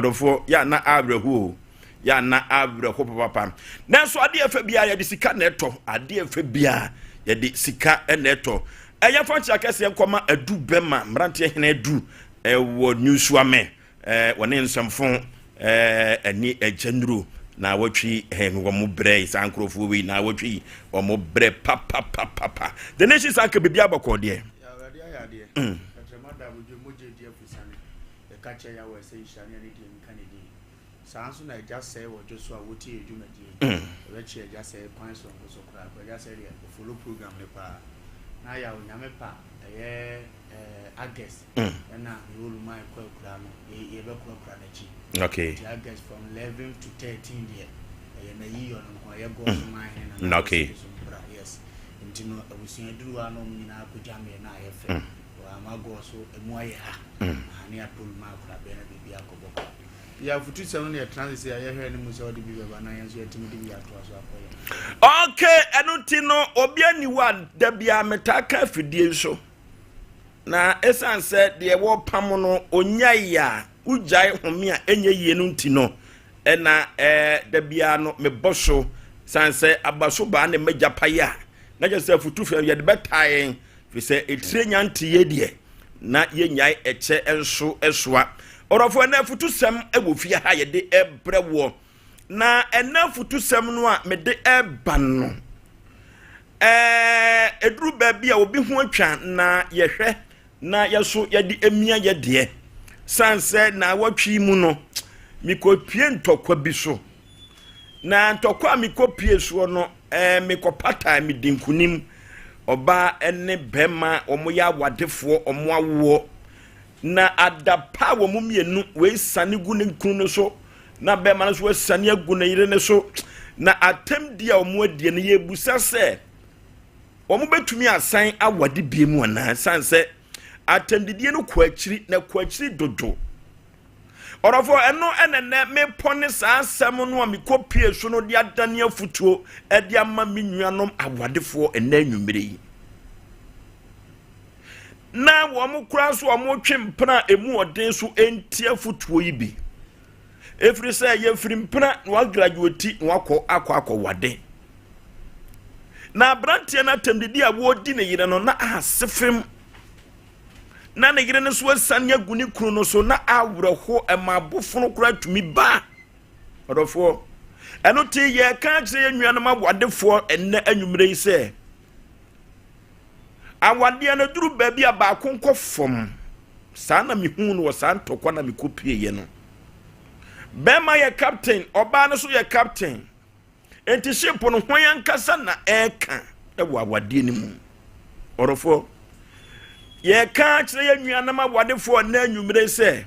odofo ya na abrehu ya na abrehu papa na so ade efa bia ya de sika na eto ade efa bia ya de sika na eto eya fanchi akese nkoma adu bema mrante hene adu wo newsuame wone nsomfo ani agenru na watwi wo mo bre sankrofo wi na watwi wo mo bre papa the nation sanka bibia bakode ya de katremada bojo moje die fusane e kache ya we say shani ani die kanedi sanso na just say wo joso a woti edwumadi we che just say kwan so so kra we just say follow program le pa na ya onyame pa August na rule my kra no e be kra na chi okay August from 11 to 13 there na yi on ho ye go so my na okay yes ntino abusia duru ano nyina akojame na ayefe wa amago so emu aye ha ani atol ma kra be na bibia akoboko ya futu se no ne transit aye hwe ne mu se odi bibeba na yanso yetimi di ato aso akoye okay enu ti no obi aniwa da bia metaka fidie so na esanse de wo pam no onyaya ujai home a enye yie no nti no na da bia no meboso sanse abaso ba na magyapaya na je se futu fe ye de betayen fi se etire nyante ye de na ye nyai eche enso esoa orofo na futu sem egofie ha ye de ebrewo na ena futu sem no a me de eba no eduru ba bia obi ho atwa na ye hwe na yeso ye de emia ye de sanse na watwi mu no mikopie ntokwa bi so na ntokwa mikopie so no mikopata mi dinkunim oba ene bema omoya wadefo omo awo na adapa wo mu mienu we sane gu ne kunu no so na bema no so we sane agu na yire ne so na atem dia omo adie ne yebusa se omo betumi asan awade biemu ana sanse atendidie no kwachiri na kwachiri dodo orofo eno enene me pone sa asem no amikopie so no de adane afutuo e de ama menuanom awadefo enanwumire yi na wo mo kura so wo mo twempena emu oden so enti afutuo yi bi efri se ye frimpena wa graduate wakọ akọ wade na brantie na temdidi a wo di ne yire no na asefem na ne yire ne so asane aguni kru no so na awreho emabofono kura tumi ba odofo eno ti ye ka kire ennuanom awadefo enne anwumire yi se awade na duru ba bia ba konko fom sa na mihu no sa ntokwa na mikopie ye no bema ye captain oba no so ye captain enti ship no hwan kasa na eka e awade ni mu orofo ye ka kire ye nuanam awadefo na anwumire se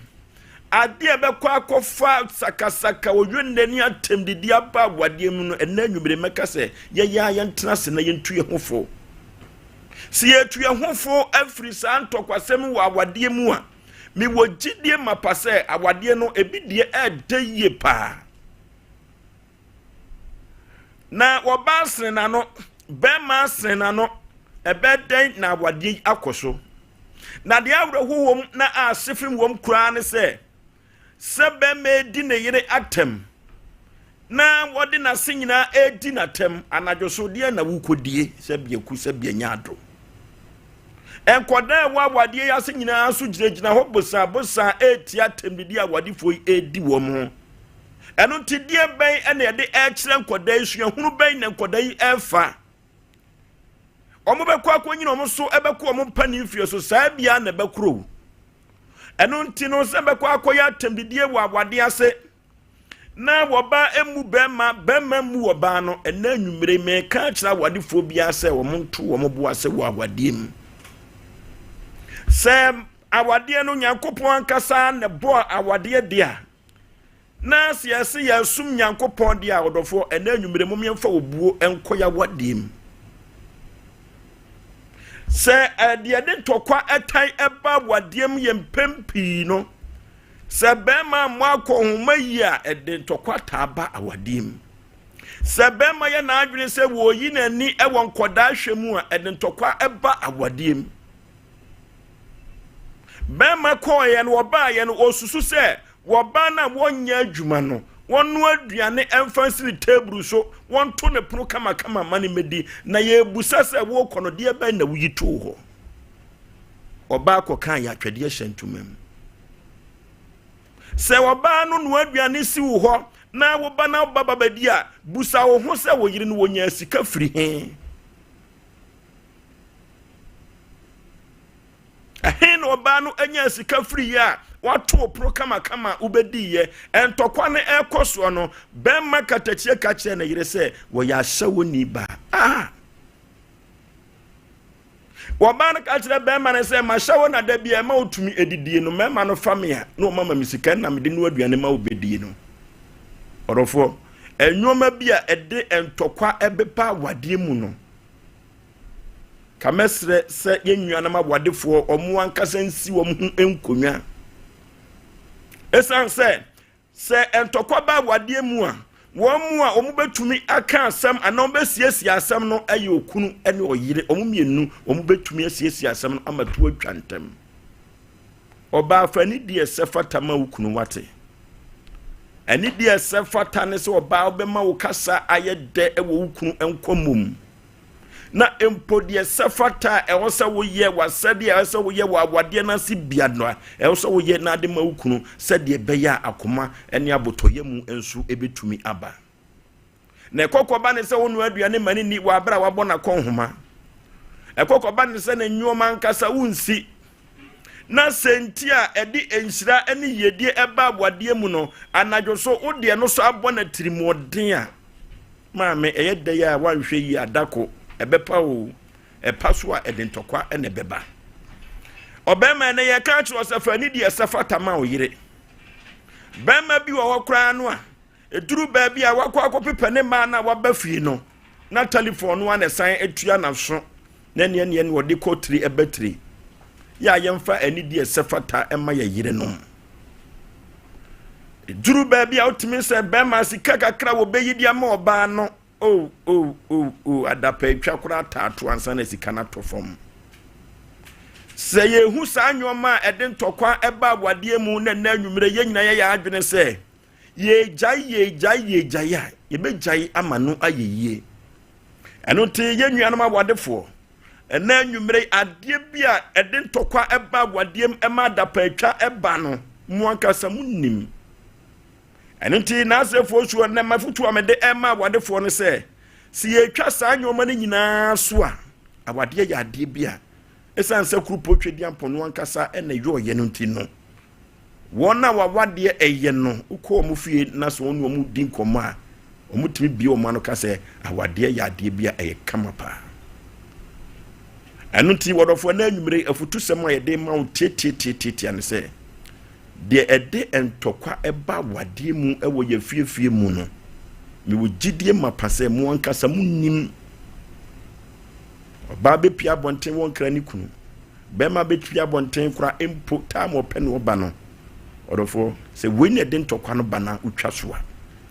ade e bekọ akofa sakasaka odwendani atemdidi aba awade mu no na anwumire meka se ye ya ntena se na ye ntu ye hofo si ye tu ye hofo afri sa ntokwasem wa awade mu a mi wogidie mapase awade no ebidie edeye pa na wobasre na no bema sre na no ebeden na awade akoso na de awrehuwom na asefim wom kura ne se bema di ne yire atem na wode na senyina edi na tem anadwoso de na wukodie se bieku se bianyado enkoda wa awade ya senyina aso giregyina ho bosa etia temdidi awadefo edi wom ho eno tidie ben ene de ekire enkoda isua hunu ben na enkoda yi efa omo bekọ akonyina omo so ebekọ omo pani fie so saa bia na bekro eno nti no se bekọ akoya temdidie wa awade ase na woba emu bema mu woba no ena anwumire me ka kira awadefo bia ase omo nto omo bo ase wa awade mu se awade no Nyankopon ankasa na bo awade dia na siase ya sum Nyankopon dia odofo ena anwumire mo memfa obuo enkoya awade mu se de ntokwa etai eba wadiem yempempi no se bema mo akohoma yi a de ntokwa taba awadiem se bema ye na adwene se wo yi nani ewo nkoda hwemu a de ntokwa eba awadiem bema ko ye no oba ye no osusu se wobana wonya adwuma no wonu aduane emfansiri table so wonto ne pono kama mane medi na ye busa se wo kono de ba na wuyitu ho oba kokan ya twede hyentumam se woba no no aduane si wo ho na wo ba na baba badi a busa wo ho se wo yire no wonya sika firi he ahen oba no anya sika firi ya wato pro kama ubedi ye entokwa ne ekoso no bemma katachie kache na yire se wo ya hyewo ni ba wobana kachire bemma ne se ma hyewo na da bia ma otumi edidie no mema no famia no mama misika na mede no aduane ma obedie no orofo enwoma bia ede entokwa ebepa wade mu no kamesre se yennuana ma wadefo omo ankasa nsi wo mu enkonwa esan se entokwa ba wade mu a wo mu a omo betumi aka asam ana obesiesie asam no aye okunu ene oyire omo mienu omo betumi asiesie asam no amatu atwantem oba afani die sefata ma okunu wate eni die sefata ne se oba obema wo kasa aye de ewo okunu enkomom na empodie sefata ewosa wo ye wasade ewosa wo ye wawade na si bia no ewosa wo ye na de ma ukunu sade beya akoma ene abotoye mu ensu ebetumi aba na ekokoba ne se wonu aduane mani ni wa bra wabɔ na konhoma ekokoba ne se na nyoma nkasa wunsi na sentia edi enhyira ene yedie eba abwade mu no anadwo so wode no so abɔ na tirimɔden a maame eyede ya wanhwe yi adako ebepa o epaso a edentokwa ene beba obema ne ye ka chi osafani di esafata ma oyire bema bi wo kra no a eduru ba bi a wakwa akopepe ne ma na wabafie no na telephone no na san etua na so na ne wode kotri ebetri ya yemfa ani di esafata ema ye yire no eduru ba bi a otimi se bema sika kakra wo beyidi ama oba no adapa twakura taatu ansa na sika na tofom se yehu sa nyoma ede ntokwa eba abwade mu na anwumre ye nyina ye adwene se ye jai ya ye be jai amanu ayeye eno te ye nuanom abwadefo na anwumre ade bia ede ntokwa eba abwade mu ema adapa twa eba no mu ankasa munnim enenti na asefo suo na mafutu amede ema awadefo no se si etwa saa nyoma ne nyina so a awade ya ade bia esan se krupo twedi ampono ankasa ena yo ye no ntino wona wawade eye no uko mu fie na so onu mu din koma omu timi bi o mano kase awade ya ade bia eye kamapa enenti wodofo na anwumre afutu sem a ye de ma wo tietietie ane se de ede entokwa eba wade mu ewo ye fiefie mu no me wo gidie mapase mu ankasa munnim oba be pia bonten won kra ni kunu bema be pia bonten kra empo time open wo ba no odofo se weni ede ntokwa no bana utwa so a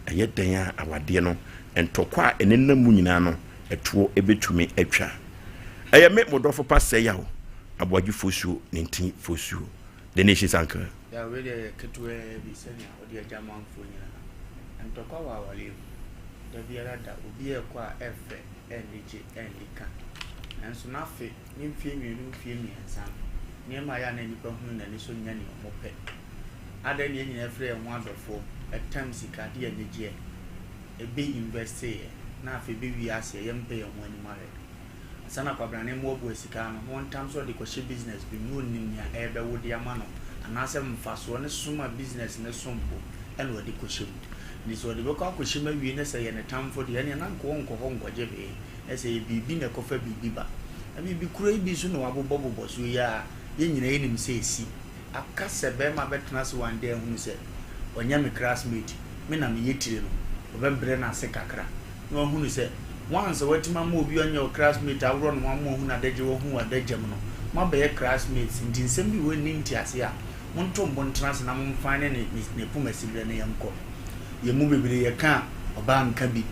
eye den a awade no entokwa enenna mu nyina no etuo ebetumi atwa eye me modofo pase yawo Aboagye Oforisuo 19 Oforisuo the nation's anchor. Ya wele ketwe bisenya odi ajama mfunyina ntokwa wa wale da biara da obi ekwa efe enije endika enso nafe ni mfie nwenu mfie miensa niema ya na nipa hunu na niso nya ni omope ada ni nyina frɛ ho adofo etam sika de enije ebe invest na afe be wi ase yempe ye ho animare sana kwa brane mo obu sika no one time so de ko business bi no nim ya ebe wodi amano anase mfaso ne suma business ne sompo ene wodi ko shim ni so de ko shima wi ne se ye ne tamfo de ene na nko ngwaje be ese bibi ne kofa bibi ba bibi kuro bi so no wabobobo so ya ye nyina ye nim se esi akase be ma betena se one day hunu se onya me classmate me na me yetire no obembre na se kakra no hunu se once watima mo obi onya classmate awro no mo hunu adagye wo hu adagye no ma be classmates ndinsem bi woni ntiase a monto mbontrans na momfane ne pumasibire ne yamko yemu bebre ye ka oba nka bi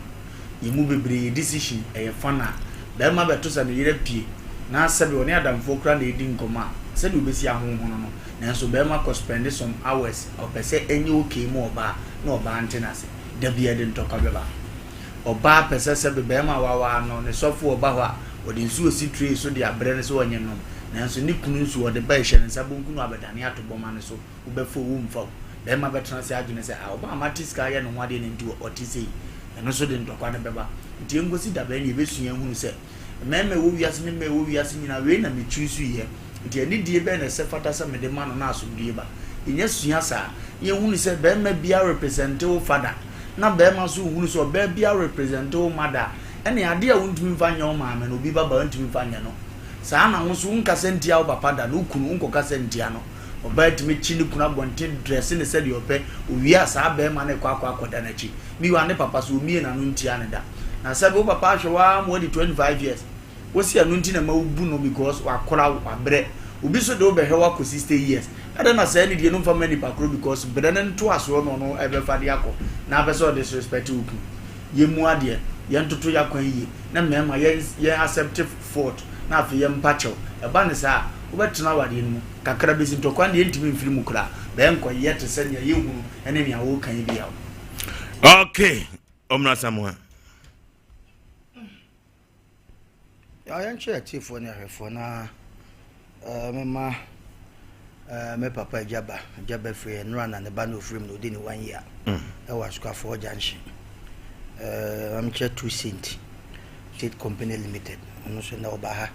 yemu bebre ye decision e fana da ma beto sa ne yire pie na asabe oni adamfo kra na edi nkoma said you be see a home no so be ma spend some hours or per se any okay more ba no ba antenase da bia de ntoka beba oba per se be ma wa no ne sofo oba ho a odi nsu osi tray so de abre ne so onye no nanso ni kunu nsu ode ba hye ne sabonku no abedane atoboma ne so wo be fo wo mfa be ma betra se adwene se a oba matiska ye no wade ne nti otise eno so de ntokwa ne beba nti ngosi da be ne be sua hunu se meme wo wiase ne me wo wiase nyina we na me chusu ye nti ani die be na se fata se me de ma no na aso die ba inya sua sa ye hunu se be ma bia represent wo fada na be ma so hunu so be bia represent wo mada ene ade a wontumi mfanya wo maame no obi baba wontumi mfanya no saa na wo so unka sentia wo papa da no kunu unko ka sentia no oba timi chini kuna bonte dress ne se de ope owia saa be ma na kwa akoda na chi mi wa ne papa so mie na no ntia ne da na sabe wo papa hwewa mo di 25 years wo si anu nti na ma ubu no because wa kora wa bre obi so de wo be hwewa ko 60 years ada na say ni die no mfa mani pakro because bre ne nto aso no ebe fa de akọ na be so disrespect uku yemu ade ye ntoto yakwan yi na mema ye accept fault na afi ye mpacho eba ne sa wo betena wade no kakra besi ntokwa ne ntimi mfiri mu kra be enko ye te se ne ye hunu ene ne awo kan bi yawo. Okay omna Samuel ya yanche tifo ne ahwefo na mema me papa jaba free no na ne ba no free no di ni 1 year e wa square for junction I'm chair 2 cent state company limited no so na obaha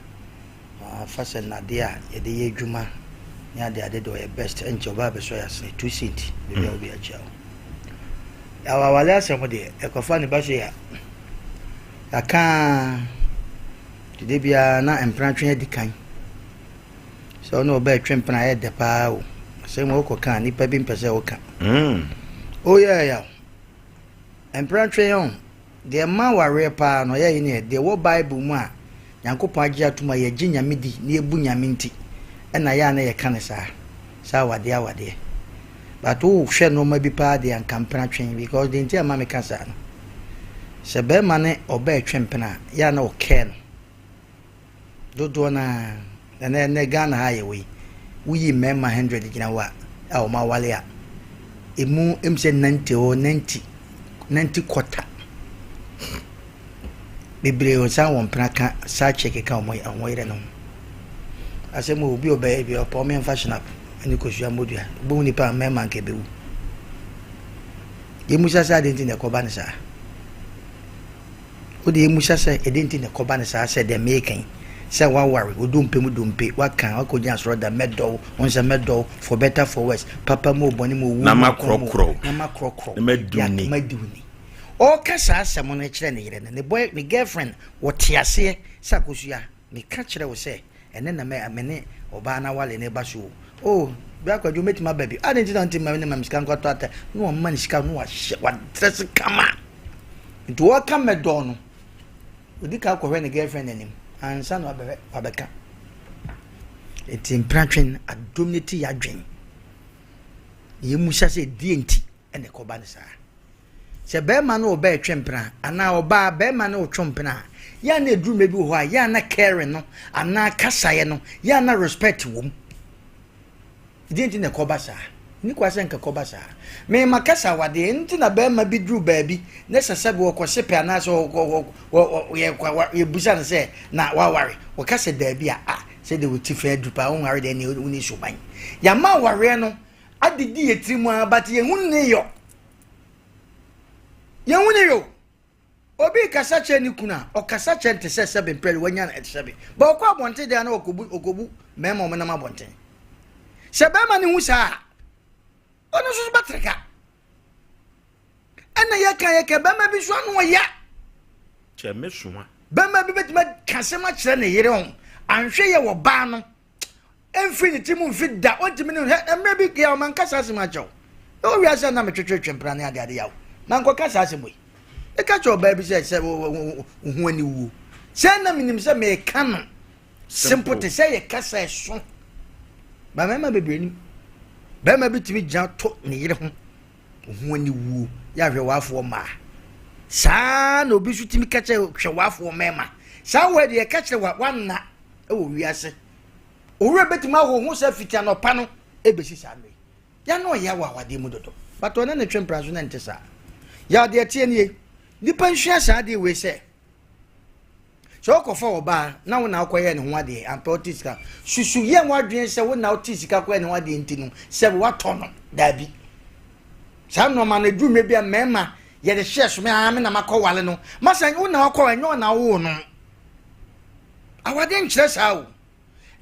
fasa na dia ye de ye dwuma ya de do ye best enche oba be so ya say 2 cent be be obi a chao ya wa wale asem de e ko fa ni ba she ya aka de bia na empratwe di kan so no be twempena ye de pa o se mo ko kan ni pa bi mpese o kan oh yeah empratwe on de ma ware pa no ye ni de wo bible mu a yankopon agye atuma ye gye nyame di na ebu nyame nti na ya na ye kan sa wade but o hwe no ma bi pa de ankampratwe because de nti ama me kan sa no se be ma ne oba twempena ya na o ken dodo na ne Ghana ha ye we mema 100 gina wa a ma wale a emu emse 90 quarter bebre o sa won praka sa cheke ka o yire no asemo obi oba bi o pa me fashion up ani ko sua modua bo ni pa mema nke bewu ye musa sa de nti ko ba ne sa o de musa sa e de nti ne ko ba ne sa se de mekan say one worry we dumpe what can I could just rather medal on the medal for better for worse papa mo boni mo wu na makro meduni o kasa asem no kire ne yire ne boy me girlfriend what tiase sakosua me ka kire wo say ene na me amene oba na wale ne baso oh bia kwa jumeti ma baby adenti na nti ma ne ma miskan kwa tata no ma ni sika no wa dress kama nto o ka medal no odi ka kwa ne girlfriend anim ansa no abeka etim pratwen adomnity yadwen ye musa se dienti ene ko ba ne sa se be ma no oba etwempra ana oba be ma no otwompra ya na eduru mebi ho a ya na care no ana kasaye no ya na respect wom dienti ne ko ba sa ni kwa se nka ko ba sa me makasa wade nti na be ma bi duru baabi ne sesebe wo ko sepe ana so ye busa ne se na wa ware wo kasa daabi a se de wuti fa dupa won ware de ne uni suban ya ma ware no adidi yetirimu abati ye hunne yo obi kasa che ni kuna o kasa che nte se sebe mpere wanya na etebe ba okwa abonte de na okobu mema o na mabonte sebe ma ni hu sa ono so batreka ana yaka bama bi so no ya che mesuma bama bi betima kasema kire ne yire on anhwe ye wo ba no infinity mu fida ontimi no emre bi ya man kasa asema chaw o wi asa na metwetwetwempra ne ade yawo man ko kasa asemo e ka chaw ba bi se hu ani wu se na minim se me kan simple te se ye kasa eso ba mema bebreni bema bitimi gya to ne yire ho ani wu ya hwe wafo ma saa na obi su timi kache hwe wafo mema saa we de kache wa wanna e wo wiase owura betima ho se fitia no pa no ebesi sa no ya no ya wa wade mu dodo but one na twempra so na ntesa ya de tie nie nipa nhua sa de we se so ko fa oba na wo na akoye ne ho ade ampa otisika susu ye nwadwen se wo na otisika ko ne ho ade ntinu se wo atono dabi sa no ma na dwume bia mema ye de hye so me ame na makọwale no masa wo na akọ enyo na wo no awade nkyere sa wo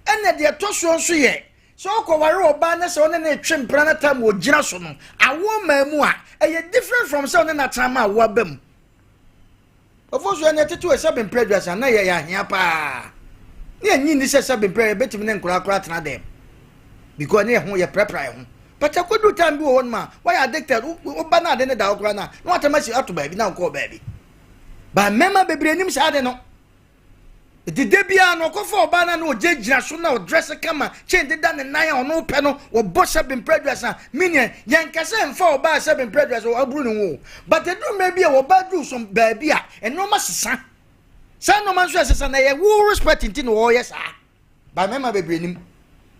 ene de to so nso ye so ko ware oba na se one na twempra na tam ogira so no awo mamu a eye different from se one na tam a wo abam ofoso ene tetu e sabin prejudice na ye ya hia pa ne nyi ni se sabin prejudice betimi ne nkura kura tena dem because ne ho ye prepare ho but akodu time bi won ma why addicted oba na de ne da okura na no atamasi ato ba bi na ko ba bi ba mema bebre nim sa de no the debia no ko for oba na no jejira so na o dress kama change da ne nan ono pe no wo boss sabin prejudice na mini yan kase mfa oba sabin prejudice o aburu no wo but the do maybe wo ba do some ba bi a eno ma sesa sa no man so sesa na ye wo respect nti no wo ye sa ba mema bebre nim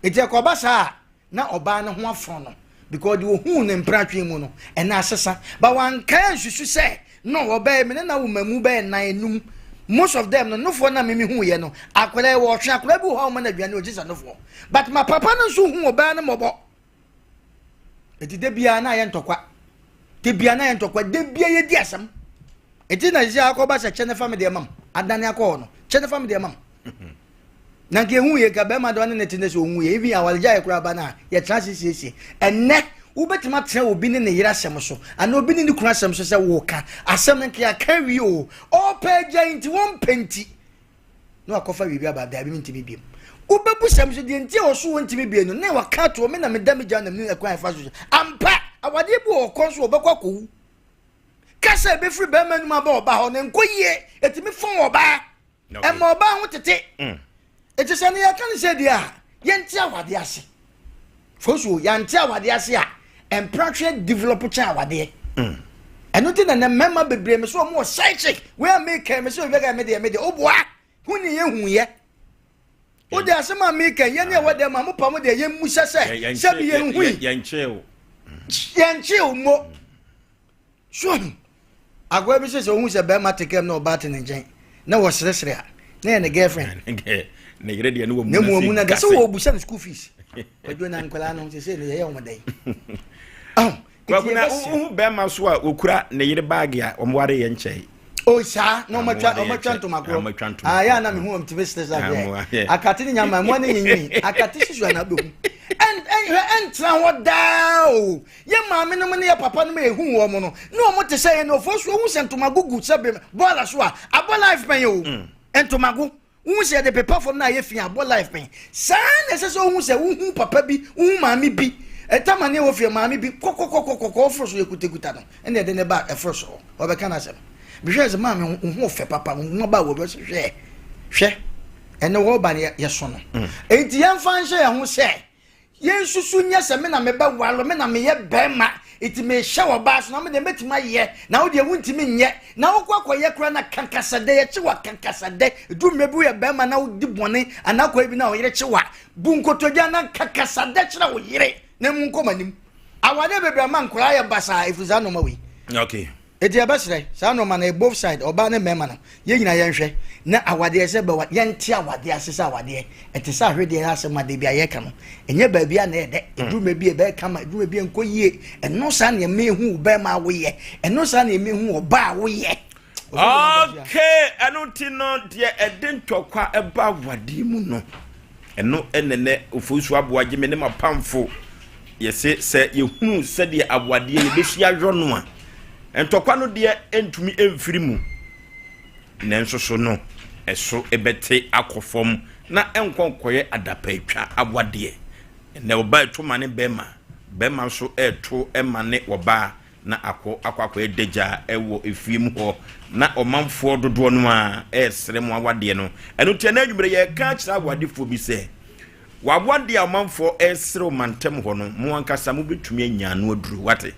eti ko ba sa na oba ne ho afro no because the hu ne mpratwe mu no e na asesa ba wan kan susu se no oba me na wo mamu ba nan enum most of them no for na me hu ye no akwere wo hwe akwere bi ho ma na duane ogisa no for but my papa no so hu oba ne mobo eti de bia na ye ntokwa de bia na ye ntokwa de bia ye di asam eti na ji akoba se chene family mam adane akọ no chene family mam na ke hu ye ka be ma do ne tene so hu ye bi awalja ye kura ba na ye transisi enne wo betima tra obi ne yira asem so ana obi ne kura asem so se wo ka asem nke ya carry o peja inti won penti no akofa bibi aba da bi ntimi biem wo bebu sem so de nti o so won ntimi biem no na wa ka to me na me da me ja na me ekwan fa so ampa awade bu o kon so obekwa ko kasa be free be manu ma ba oba ho ne nkoyie etimi fon oba e ma oba ho tete eti se ne ya kan se dia ye nti awade ase fosu ya nti awade ase a empratwe develop cha awade eno ti na mema bebre me so mo psychic we make me so we ga me de oboa huni ye hu ye o de asema make ye ne wade ma mo pa mo de ye musa se se bi ye hu ye ncheo mo so agwa bi se hu se be ma take no ba te njen na wo sresre a na ne girlfriend na yire de no mo mu na ga so wo busa school fees ojo na nkwala no se ne ye wo dai kwakuna be ma so a okura ne yire bag a omware ye nchei o sa no matwa ntomakro ya na me hu mtime stress ade akati ni nyama mo ne yin akati sisu na be hu and tra wo dao ye ma me no ne ya papa no me hu wo mo no no mo te say no fo so hu sentomagugu sebe bola so a abo life pen yo entomagu hu se de pepa fo na ye fi abo life pen sa na se so hu se hu papa bi hu mami bi etama ne wo fi mami bi kokokokokoko fro so yekutekuta no ene de ne ba e fro so obeka na sem bihweze ma me hu fe papa hu ba wo be so hwe ene wo ba ne ye so no enti yan fan hye hu se yen susu nya se me na me ba walo me na me ye bema iti me hye wo ba so na me de metima ye na wo de wuntimi nye na wo kwakoye kura na kankasade ye chiwa kankasade du mebu ye bema na wo di bone anakwa bi na wo yire chiwa bu nkotodja na kankasade chira wo yire na mu nkomanim awade bebra man kura ye basa ifuza no mawi okay eti abasre sa no man both side oba ne mema no ye nyina ye nhwe na awade ese ba ye nti awade asesa awade eti sa hwede ase ma de bia ye ka no enye ba bia na ede eduma bia be ka ma eduma bia nkoyie eno sa na me hu ba ma wo ye eno sa na me hu oba wo ye okay eno ti no de eden twokwa eba awade mu no eno enene Oforisuo Aboagye me ne mapamfo yese se ye hu se de awade ye besu ahwo no a entokwa no de entumi emfiri mu nenso so no eso ebete akofom na enkonkoye adapatwa abwade na oba etuma ne bema so eto emane oba na akwa edeja ewo efiem ho na omanfo dodo no a esere mu awade no eno tie na adwumre ye ka kira awade fo bi se wabwade amanfo esere mantem ho no mu ankasa mu betumi anya no aduru wate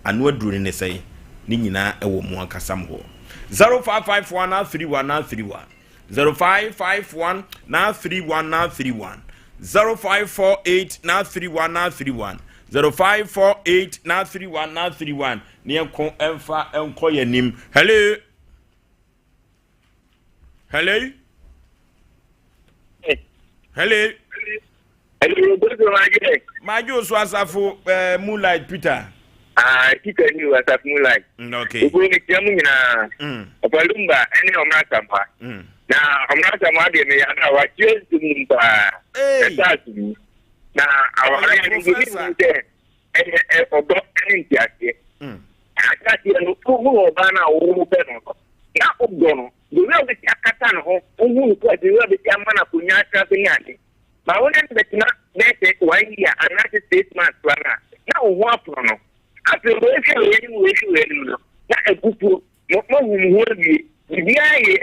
anu aduru ne sei ni nyina ewo mu ankasa ho 0551 31931 0551 31931 0548 931 0548 931 ne enko emfa enko yanim. Hello. Hello. Hello. Hello, good morning. Majo so asafo Moonlight Peter. Peter ni asafo Moonlight. Okay. Ugo ni tiamu nyina. Opalumba ene omrasamba. Na omrasamba de me ya na wa chezu mpa. Etatu. Na awara ni ngide odo ene ntiase. Akati no fugu obana wo be no. Na odo no. Dewe be akata no ho. Ohu ko dewe be amana kunya atrafe ni ade. Ma wona betina nete 1 year another 6 months plana na ohu aprono after we feel no na egupu mo hu bi bia ye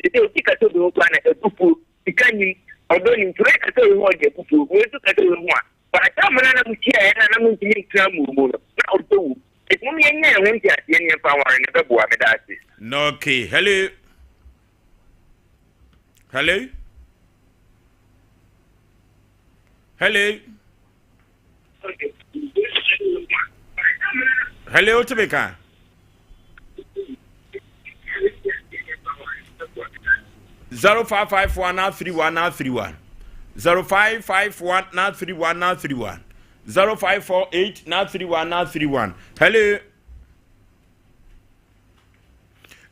e ti ka to do plana egupu ikanyi odoni ture ka to ho je egupu we to ka to ho a ba ta mana na muchi e na mu ntimi ntra mu mu na odo e mo ye nya ho ntia tie ne pa ware ne be boa me da ase no. Okay. Hello. Hello. Hello. Hello, Tibeka. Zero 551 931 0548 931 Hello.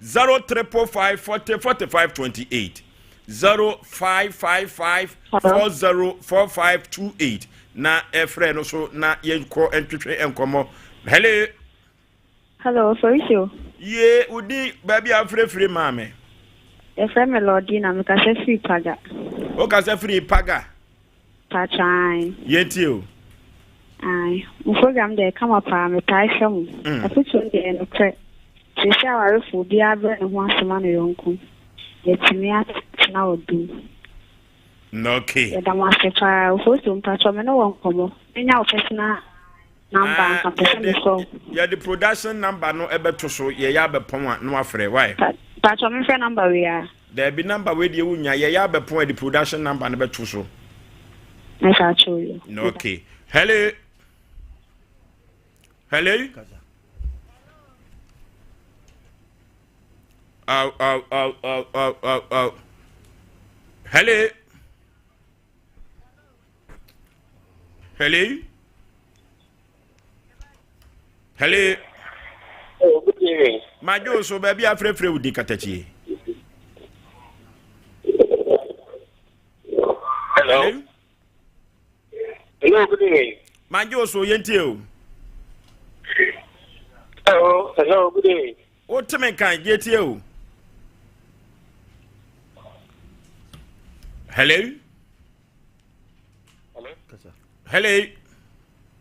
0345 0555 404528 na efre no so na yenko entwetwe enkomo. Hello, Oforisuo. Ye udi baby afrefre mame. Efre melody na mekase free paga. O kase free paga. Pachai. Yeti o. Ai, mo program de kama pa me pa hwem. Afutu de no kre. Sisi awarefu bi abre ne ho asema no yonku. Yetimi na odu. Okay. Ya dama sefa Oforisuo mpacho me no wonkomo. Enya o personal number ka person so. Ya the production number no ebeto so ye ya bepon a no afre why? Pacho me frɛ number we ya. There be number we dey unya ye ya bepon the production number no beto so. I shall show you. Okay. Hello. Hello. Hello. Hello. Hello. Oh, good evening. Majo so baby afrefre udi katachi. Hello. Hello, good evening. Majo so yenti o. Hello, good evening. O teme kan yeti o. Hello. Hello. Hello.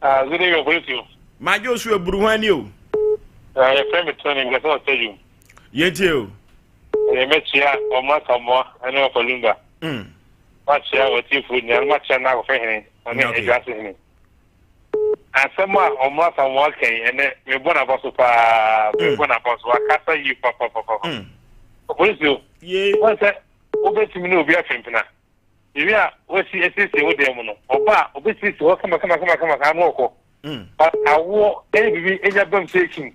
Good evening, Oforisuo. Majo so eburuhani o. Your friend returning, I tell you. Yeti o. I met here on my Samoa, I know for Lumba. Much here with you food, and much now for him. I mean, addressing him. And someone on my Samoa, and then we're going to pass Casa, you, Papa. Oforisuo. Yeah. What's that? Over to me, we are Fimpina. If you are, what's the assistant with them? Oba, obviously, come, I'm local. But I wore every Asian taking.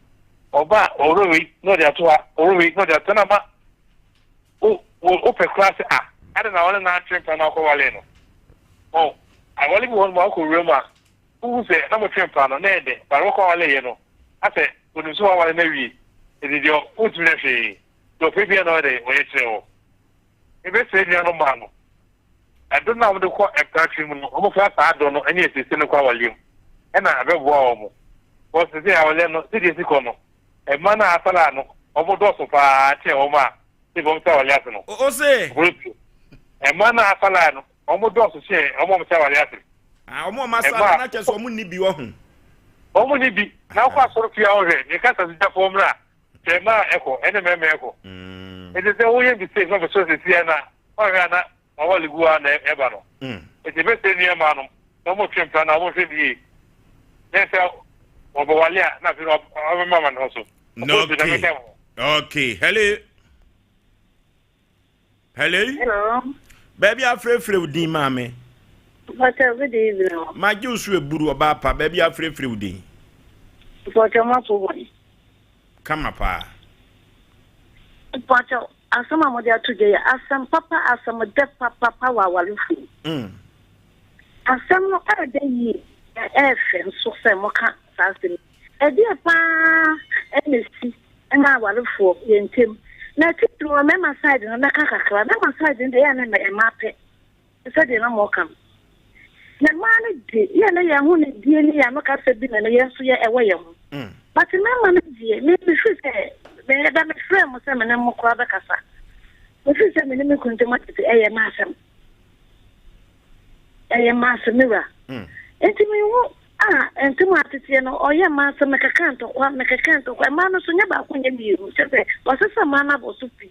Oba, already, no, they are two, already, no, they are Tanama. Oh, open class. I don't know, I'm not trained for Alcohol. Oh, I only want Marco Roma. Who said, I'm a train plan on Ned, but Alcohol, you know. I said, when you saw what maybe it is your food ministry. So, maybe another day, when it's all. If it's a young man, I don't know what to call a country, almost I don't know any assistant volume. And I have a warm. What's the day I will learn? City Sicono. A man after Lano, almost also for Oma, if I'm telling you. Osei. A man after Lano, almost also say, almost telling you. Omo masala na cheso mu ni bi wo hu. Omo ni bi. Na kwa soro fi awre, e ka sa sija formula. Tema eko, ene meme eko. It is the way you say no so se na. O ga na, o wali gua na eba no. It is better near manu. No mo twempa na mo hwe bi. Yes, Obawalia, na fi mama no so. Okay. Hello. Hello. Baby afrefre udi mame. But good evening. My juice will buru about pa baby a free day. But your mother, Come up, pa. but as some of them today, as some papa, as some deaf papa, our food. As some other day, and so say, Moka, Sassy. A dear pa, and and I was for Tim. Now, to remember side and a caca, remember side in the enemy and mappe. Said no more come. The man, yeah, who dearly, I'm not a bin and a yes, away. But remember, maybe she said, they had a friend with them and more crabacasa. But she said, me couldn't to a massam. A massa mirror. And to me, and to my Tiano, or your master make a canto, or make a canto, where man was never when you say, was a man of to be.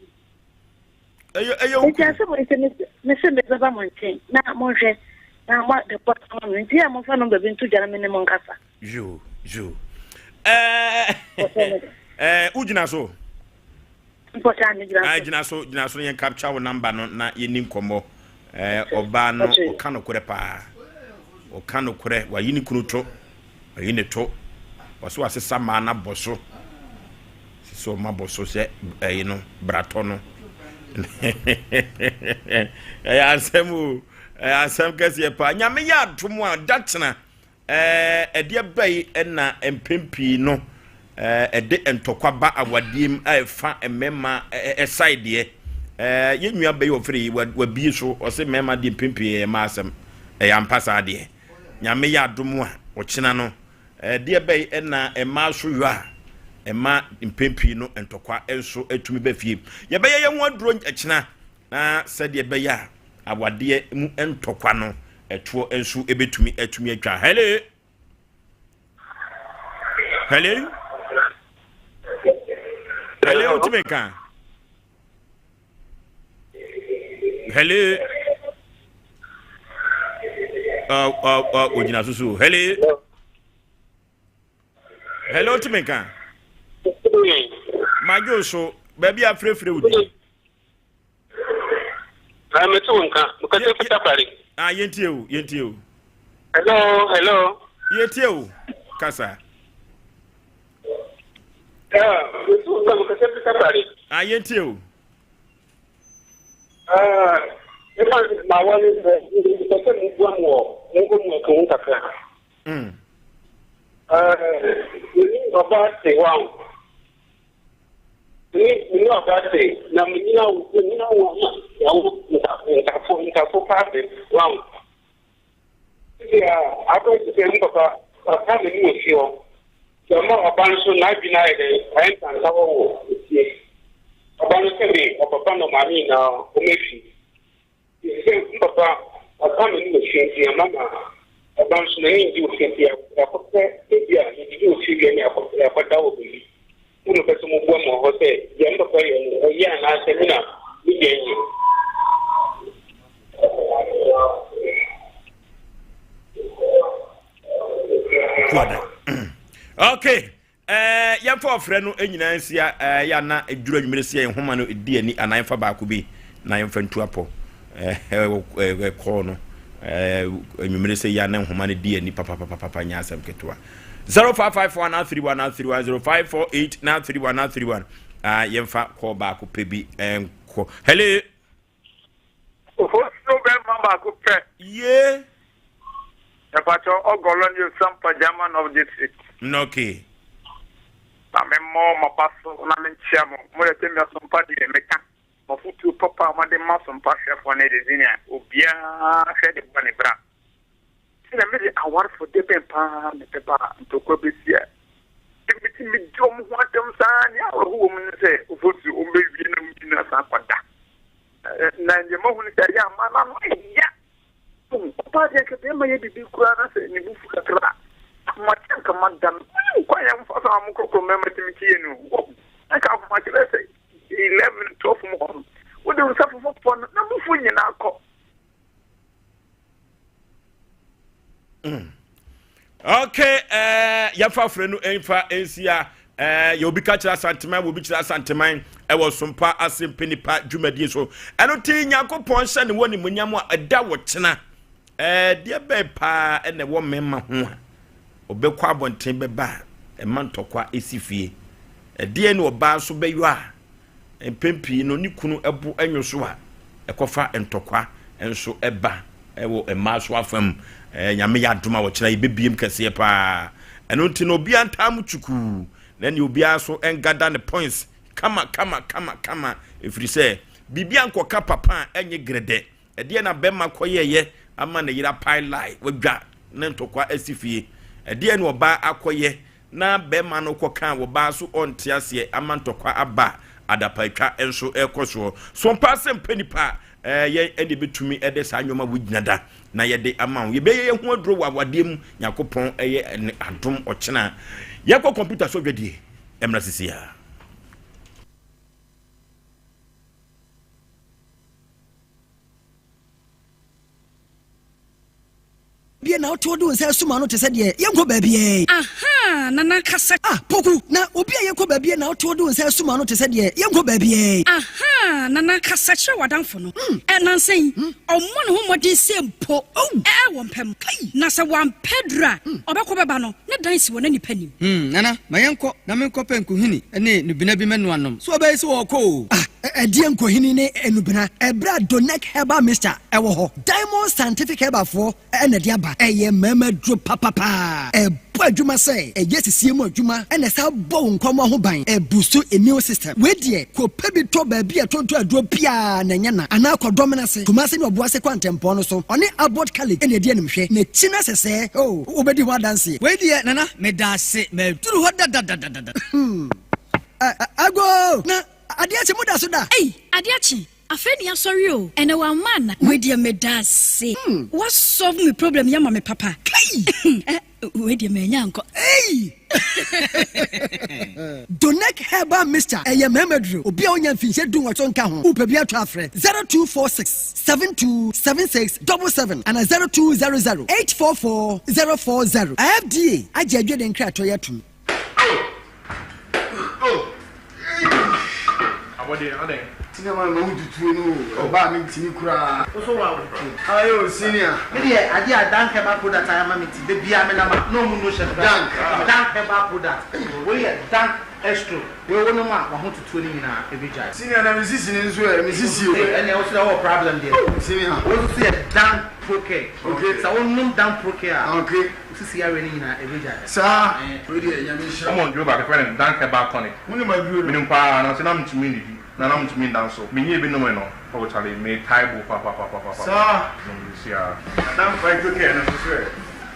Mr. Bamonte, now Monge, now what the bottom and dear Mofan of the Vintu German Moncasa. You. Ujinaso. Jinaso yen capture number na yenim komo oba no okano kure pa okano kure wa yini kunuto wa yini to waso asesa mana boso so ma boso se no brato no asem kase pa nyame ya atomo a datena ede bai na empempi no ede entokwaba awadim afa emema side ye yenua bai ofri wabi so o se mema de empempi ma asem yampasa de nyame ya adomo a okina no ede bai na ema so yo a ema empempi no entokwa enso atumi ba fie ye beye ye ho aduro akina na sede bai a awade mu entokwa no etuo enso ebetumi atumi atwa hello utimeka hello ojina susu hello utimeka majo so baby afrefre udi metunka mukate pita pare yentie o hello yentie o kasa metunka mukate pita pare yentie o ema ma wale mukate mugwa mo ko nkaka ni baba te wa ni abate na mnyina wa nitafo pale wangu ya hapo sisi papa ni mwisho kama abanso na bina ile aenda sawa sie abanso ni papa no mami na umefi sisi papa ni mwisho ya mama abanso na ndio sisi ya kote ya ndio sisi ya kwa dawo bi uno pesa mubwa mo hote jambo kwa ya na semina bijenye kwada okay yamfa ofre no enyina nsia ya na eduru anwumeresia enhoma no edi ani ananfa baako bi na yamfa ntuapo ko no anwumeresia ya na enhoma no di ani papa nya asem ketwa 0554931931 yemfa ko baako pebi enko hello Oforisuo be mama ko pe ye Epacho ogolon you Sompa German of this week. Okay. Amemo mapaso na menchiamo. Mo le temia Sompa di meka. Mo futu papa ma de ma Sompa chef one de zinia. Obia fe de bani bra. Sina me de award for de pempa me pepa ntoko besia. Ebiti mi jom ho atem sa ni awu mo ne se ofosu o mewi na mi na sa kwada. Na nje mo hu ni ya ma na no ya. Papa dia ke be ma ye bibi kura na se ni bufu kakra. Ma tanka madam. Kwa ya mfasa amukoko mema timikie no. Aka afuma kire se 11 12 mo. Wo de usafu fo na bufu nyina akọ. Okay, yafa frenu enfa ensia ye obi ka kira santeman wo bi kira santeman e wo Sompa Asem Npe Nipa dwumadie so eno ti Yakobon hye ne woni munyam a eda wo kyena deɛ bɛ pa ene wo mema ho a obekwa abonten beba e mantokwa esifie deɛ ne oba so bɛyo a empempi no ni kunu ebu enwoso a ekofa entokwa enso eba ewo emaso afam nyame ya doma wo kira ibebiem kese pa eno nti no obi antam chuku na ne obi aso engada ne points kama efiri se bibia nkoka papa enye grede deɛ na bema koyeye ama ne yira pile lie wadwa ne ntokwa esifie deɛ ne oba akoye na bema no koka wo ba so ontiase ama ntokwa aba adapatwa enso ekoso Sompa Asem Nipa ye ende betumi ede sa anwoma wugyinada na ye de ama wo ye be ye hu aduro wa wadem yakopon eye adom ochena ye ko computer so dwedie emra sisia bia na oto do nsa suma no te se de yenko baabie aha na na kasa poku na obi a yenko baabie na oto do nsa suma no te se de yenko baabie aha na na kasa che wadanfo no nansen ommo no homodi sempo wo mpem na se wan pedra obekọ beba no ne dan si wona nipa nim nana ma yenko na menko penkuhini ene nubina bi menu anom so obai se wo ko die nkohini ne enubina ebra donek heba mister ewo ho diamond scientific heba fo ene dia ba eye mama dro papa bo adwuma say eye sisie mu adwuma ene sa bo nkomo ho ban busu immune system we die ko pebi to ba bia tonto adro pia na nya na ana akodom na se kuma se ne obo ase kwantempo no so one abot college ene die nimhwe na china sese obedi ho dance we die nana me dase me turu ho da ago na adiachi muda so da adiachi afeni ya sorry o ene wa man we dia me dase what solve me problem ya mama papa we dia me nyanko Donek heba mister eye memedro obi a onya mfinche du nwato nka ho upebi ato afre 0246727677 and 0200844040 FDA aje adwe den krato yatum Ade. Cinema no tutu no. Oba mi tini kura. So wa wo. Ayo senior. Me dey ade adank heba product ayama me ti be bia me na no mu no chef. Dank heba product. We ye dank extra. We wo no ma wa ho tutu ni nyina e be jai. Senior na mi sisi ni nso e mi sisi o. Ene wo so da problem there. Senior. Wo so ye dank proke. Okay. So wo num dank proke a. Okay. Sisi ya we ni nyina e be jai. Sa. We dey ya mi sha. Come on, you back friend dank heba tonic. Muni ma bi o. Minum pa na se na mtumi ni bi. Na na mtumi ndanso. Menye bi no me no. O chale me taibo pa. Sa. Sia. Dan fight okay na so sure.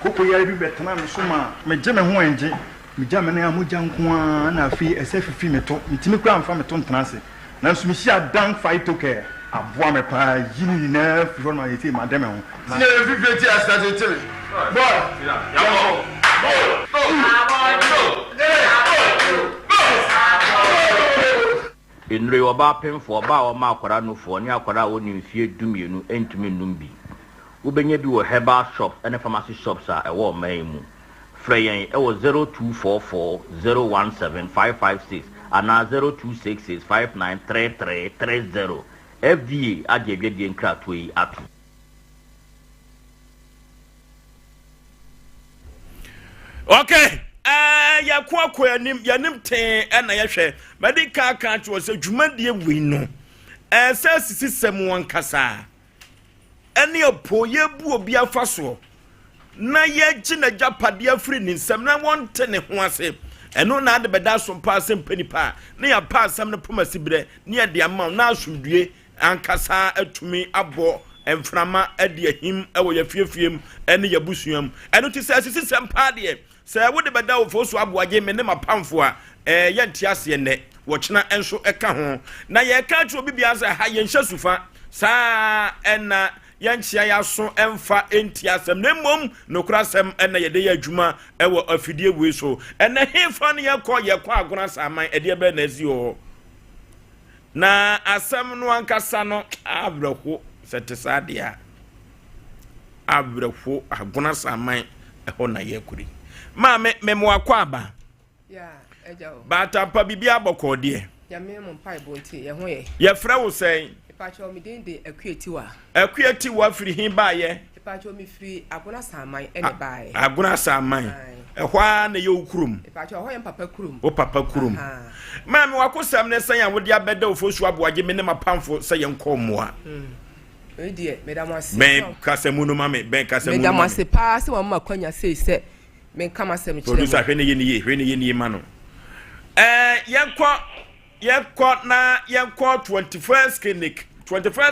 Koko ya bi betena me so ma me je me ho enje me ja me na amogya nko a na afi ese fifi me to ntimi kura amfa me to ntranase na nso me hia dan fight okay aboa me pa yini na fi ma yeti ma dem ho Senior fifi ti start to me. Boy. Yaw. Enre oba pemfo oba o ma akwara no fo ne akwara oni mfie dumienu entumi numbi wobenya bi wo herbal shop and pharmacy shops a ewo man mu freyen ewo 0244017556 ana 0266593330 FDA agebye die nkrato yi ato okay ya kwa yanim ten na yehwe medical country was adwumadie wi no sisi sem won kasa ene opo yebu obi afaso na yeji na japade afri ni nsem na won te ne ho ase eno na ade beda Sompa Asem Nipa na ya pa asem ne pomasibre na ya de ama na asundue ankasa atumi abo emframa ade ahim ewo ya fiefiem ene ya busuam eno ti sisi sem pa de se wo de beda wo fosu aboagye me ne mapamfo a ye ntiase ne wo kyena enso eka ho na ye ka tro bibia se ha ye nhya sufa sa ena yanchia yaso emfa entiasem ne mom nokurasem ena ye de ya adwuma ewo afidie we so ena hefa ne ye kọ agona saman ede be na zi o na asem no ankasa no abrako setesadia abrako agona saman eho na ye kuri ma me akwa aba ya ejawo bata pa bibia bokọ de ya me mo pai bonti ye ho ye ye fra wo sen pacho mi den de akueti wa firi hin ba ye pacho mi free agona samai ene bae agona samai ehwa na ye okurum pacho ho ye papa kurum o papa kurum ma me wakosam ne san ya wode abeda Oforisuo Aboagye me ne mapamfo se ye nkomoa die medamase ben kasemu no mame ben kasemu medamase pa se wa makwanya se men kama se me kire producer hwe ne ye ni ma no yekọ na yekọ 21st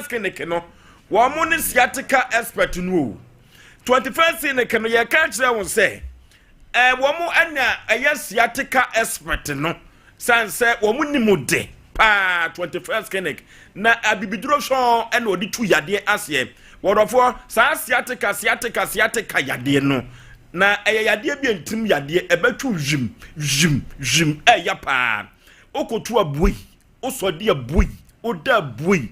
clinic no wo mo ne sciatica expert no 21st clinic no ye ka kire won say wo mo anya sciatica expert no sanse wo mo ni mo de pa 21st clinic na abibiduro so na odi tu yade ase wodofo sa sciatica yade no na yade bi entim yade ebetwu jim ya pa okotu abui osodi abui oda abui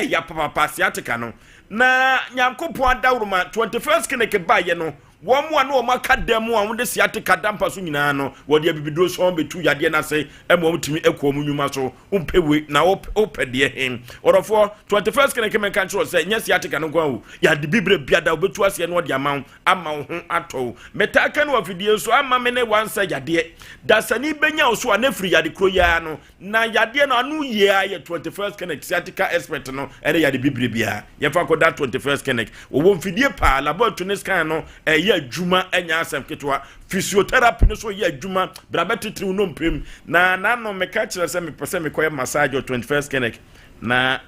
ya papa sciatica no na nyankopon adawroma 21st clinic ba ye no wo mo na o maka demo a wonde sciatica dampa so nyina no wo de bibiduro so betu yade na se emo mutimi ekwo mu nyuma so umpewe na opede hen orofo 21st clinic men kan tro se nya sciatica no kwa wo ya de bibre biada obetu ase no de ama ho ato metaka no afidie so ama me ne wansa yade dasani benya so anafri yade kro ya no na yade no anu ye aye 21st clinic sciatica expert no ere yade bibre bia ye fa ko that 21st clinic wo mfidie pa laboratory scan no adwuma enya asem ketwa physiotherapy no so ye adwuma brabetetri no mpem na no meka kire se me pese me koye massage 21st clinic na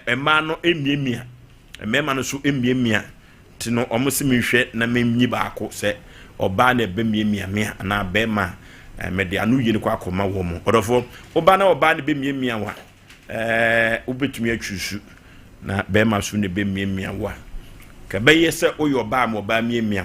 ema no emiemia emema no so emiemia ti no omosi mehwe na memnyi baako se oba na ebemiemia me na bema mede anu yini kwa akoma wo mo odofo oba na bemiemia wa ubetumi atwusu na bema so ne bemiemia wa ka beye se oyo ba mo ba miemia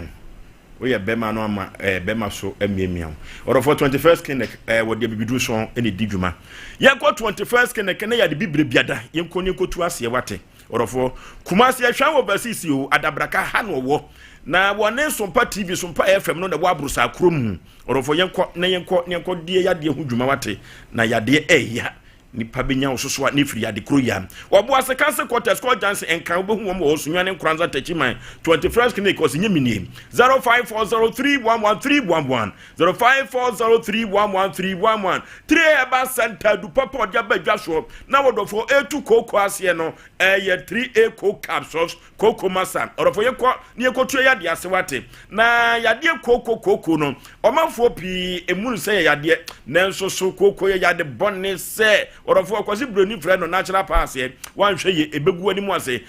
oye bema no ama bema so emiemia odofo 21st clinic wo de bibidu so ene diguma ye ko 21st clinic na ya de bibre biada ye nkoni kotu ase wate odofo kumase ya hwan wo basisi o adabraka ha no wo na wone Sompa TV Sompa FM no na wo abrusa akrom odofo yenko die ya de hu dwuma wate na ya de ya nipa benya ososo a nefiri ade kro ya obo asekanse quarters call Jansen enkan obehu wo mo osunwane nkranza tachiman 21st clinic osinye mini 0540311311 0540311311 3 eba center du papa odia badwa so na wodofo etu koko ase no ye 3A co capsules koko masa odofo yekọ ne yekotu ya de asewate na yade koko no omafo pi emunu se yade nenso so koko yade bonne se orofo akwasi broni frɛ no natural pass ye wanhwe ye ebegu ani mu ase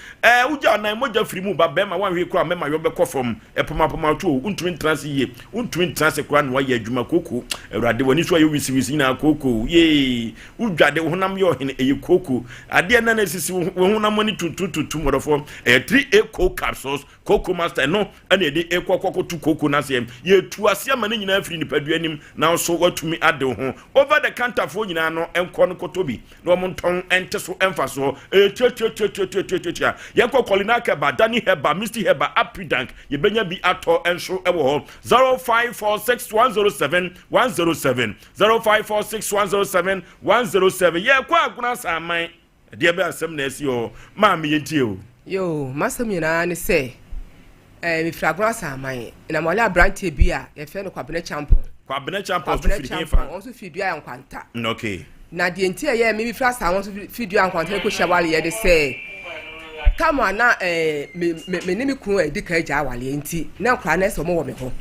uja na moja firi mu ba bema wanhwe kura mema yo be kofom epoma to untumi transe ye untumi transe kura no ye adwuma koko awrade wani so ye wisi na koko ye udwade honam ye ohene eye koko ade na sisi honam ni tututu orofo 3A co capsules koko master no ana ede ekokoko tu koko na se ye tu ase ama nyina afiri nipadua nim na so watumi ade ho over the counter fo nyina no enko no kotobi no monton enteso emfaso tia yeko kolina keba dani heba misty heba apidank ye benya bi ato enso ewo ho 0546107107 0546107107 ye kwa aguna saman de be asem na esi o ma me yentie o yo masam nyina ne se mi fragura saman na mo la brantie bia ye fe no kwabene champion so fidi fa on so fidi ya nkwanta okay na de ntie ye mi frasa on so fidi ya nkwanta ko hwawale ye de se kama na me ni ku edi ka ja awale nti na nkra na se mo wo me ho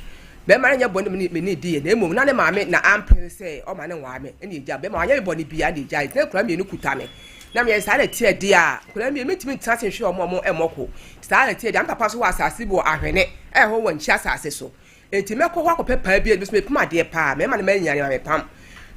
be ma nya boni me ni di ye na emom na ne maame na ampere se o ma ne wa me ene ja be ma anya boni bia de ja na kura me ni kuta me na me sa na tie de a kura me metimi ntase hwe omo emoko sa na tie de am papa so wa asase bo ahwene ho wanchi asase so enti mekọ kwa pepa bi ebi pema de pa me ma ne manyanya me pam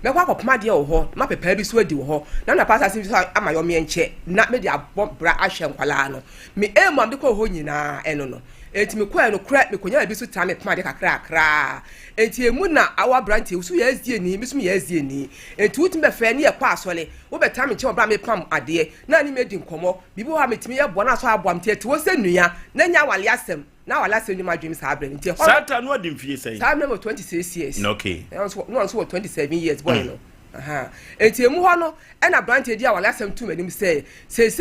mekọ kwa pema de wo ho ma pepa bi so adi wo ho na pasa se ama yo me enche na me de abọ bra ahwe nkwala no me am de ko ho nyina eno no enti me kwa no kra me konya bi so ta me pema de kakra enti emu na awa branti usu ya ezie ni mi so me ya ezie ni enti wuti be fe ne ye kwa asole wo be ta me che bra me pam ade na ni me di nkomo bibi ha metimi ye bo na so aboam te wo se nua na nya wale asem na wala se ni my dreams have been nti sata no dim fie say sa me 26 years okay no so 27 years boy no enti emu ho no na branch edi awale asem tu manim say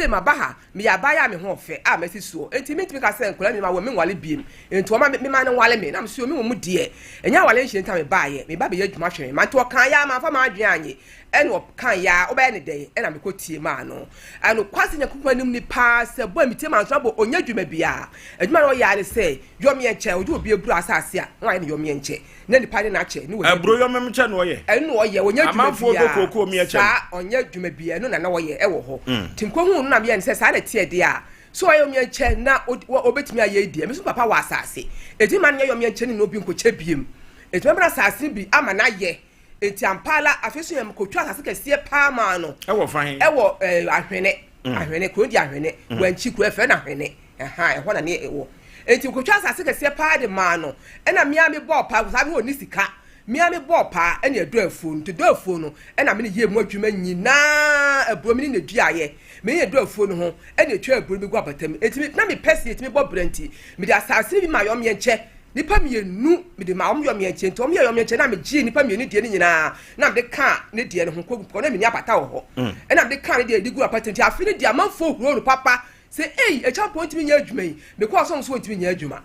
ma ba ha me ya ba ya me ho fe a mesi suo enti mi ntimi ka say nkola mi ma wo me nwale biem enti o ma me ma ne nwale me na me suo me wo mu die enya wale nhye nta me ba ye me ba be adwuma hwe ma nto kan ya ma fa ma adwen anye eno kan ya oba ne dey na me ko tie ma no ano kwase nyakupa nim ni pa se bo mi tie ma nso bo onya dwuma bia adwuma no ya ne say yo me enche odu obi eburu asase a nwa ne yo me enche na nipa ne na che ne wo abro yo me enche no ye eno wo ye onya dwuma bia kokoko mi enche sa onya dwuma bia no na wo ye e wo ho tinko hu no na me ye ne say sa na tie de a so yo me enche na obetimi aye die me so papa wa asase edwuma ne yo me enche ne no bi nkoche biem edwuma bra asase bi ama na ye eti ampala afesu yam kotwa asase kese pa ma no ewo fahin ewo ahwene kro di ahwene wanchi kro efe na ahwene eho na ne ewo eti kotwa asase kese pa de ma no na mia me ball pa sabe oni sika mia me ball pa na edo afuo to do afuo no na me ne ye mu adwuma nyina aburo me ne duaye me ye do afuo no ho na etwa aburo bi gu abatam eti na me pesi eti me bo branti me de asase bi ma yo me enche nipa mienu me de ma om yo me enche nto om yo me enche na me gi nipa mienu die ni nyina na me de ka ne die ne ho ko na me ni apata wo ho na me de ka ne die digu apata nti afi ne die amanfo huro no papa say e cha point mi nya adwuma yi me ko so so ntimi nya adwuma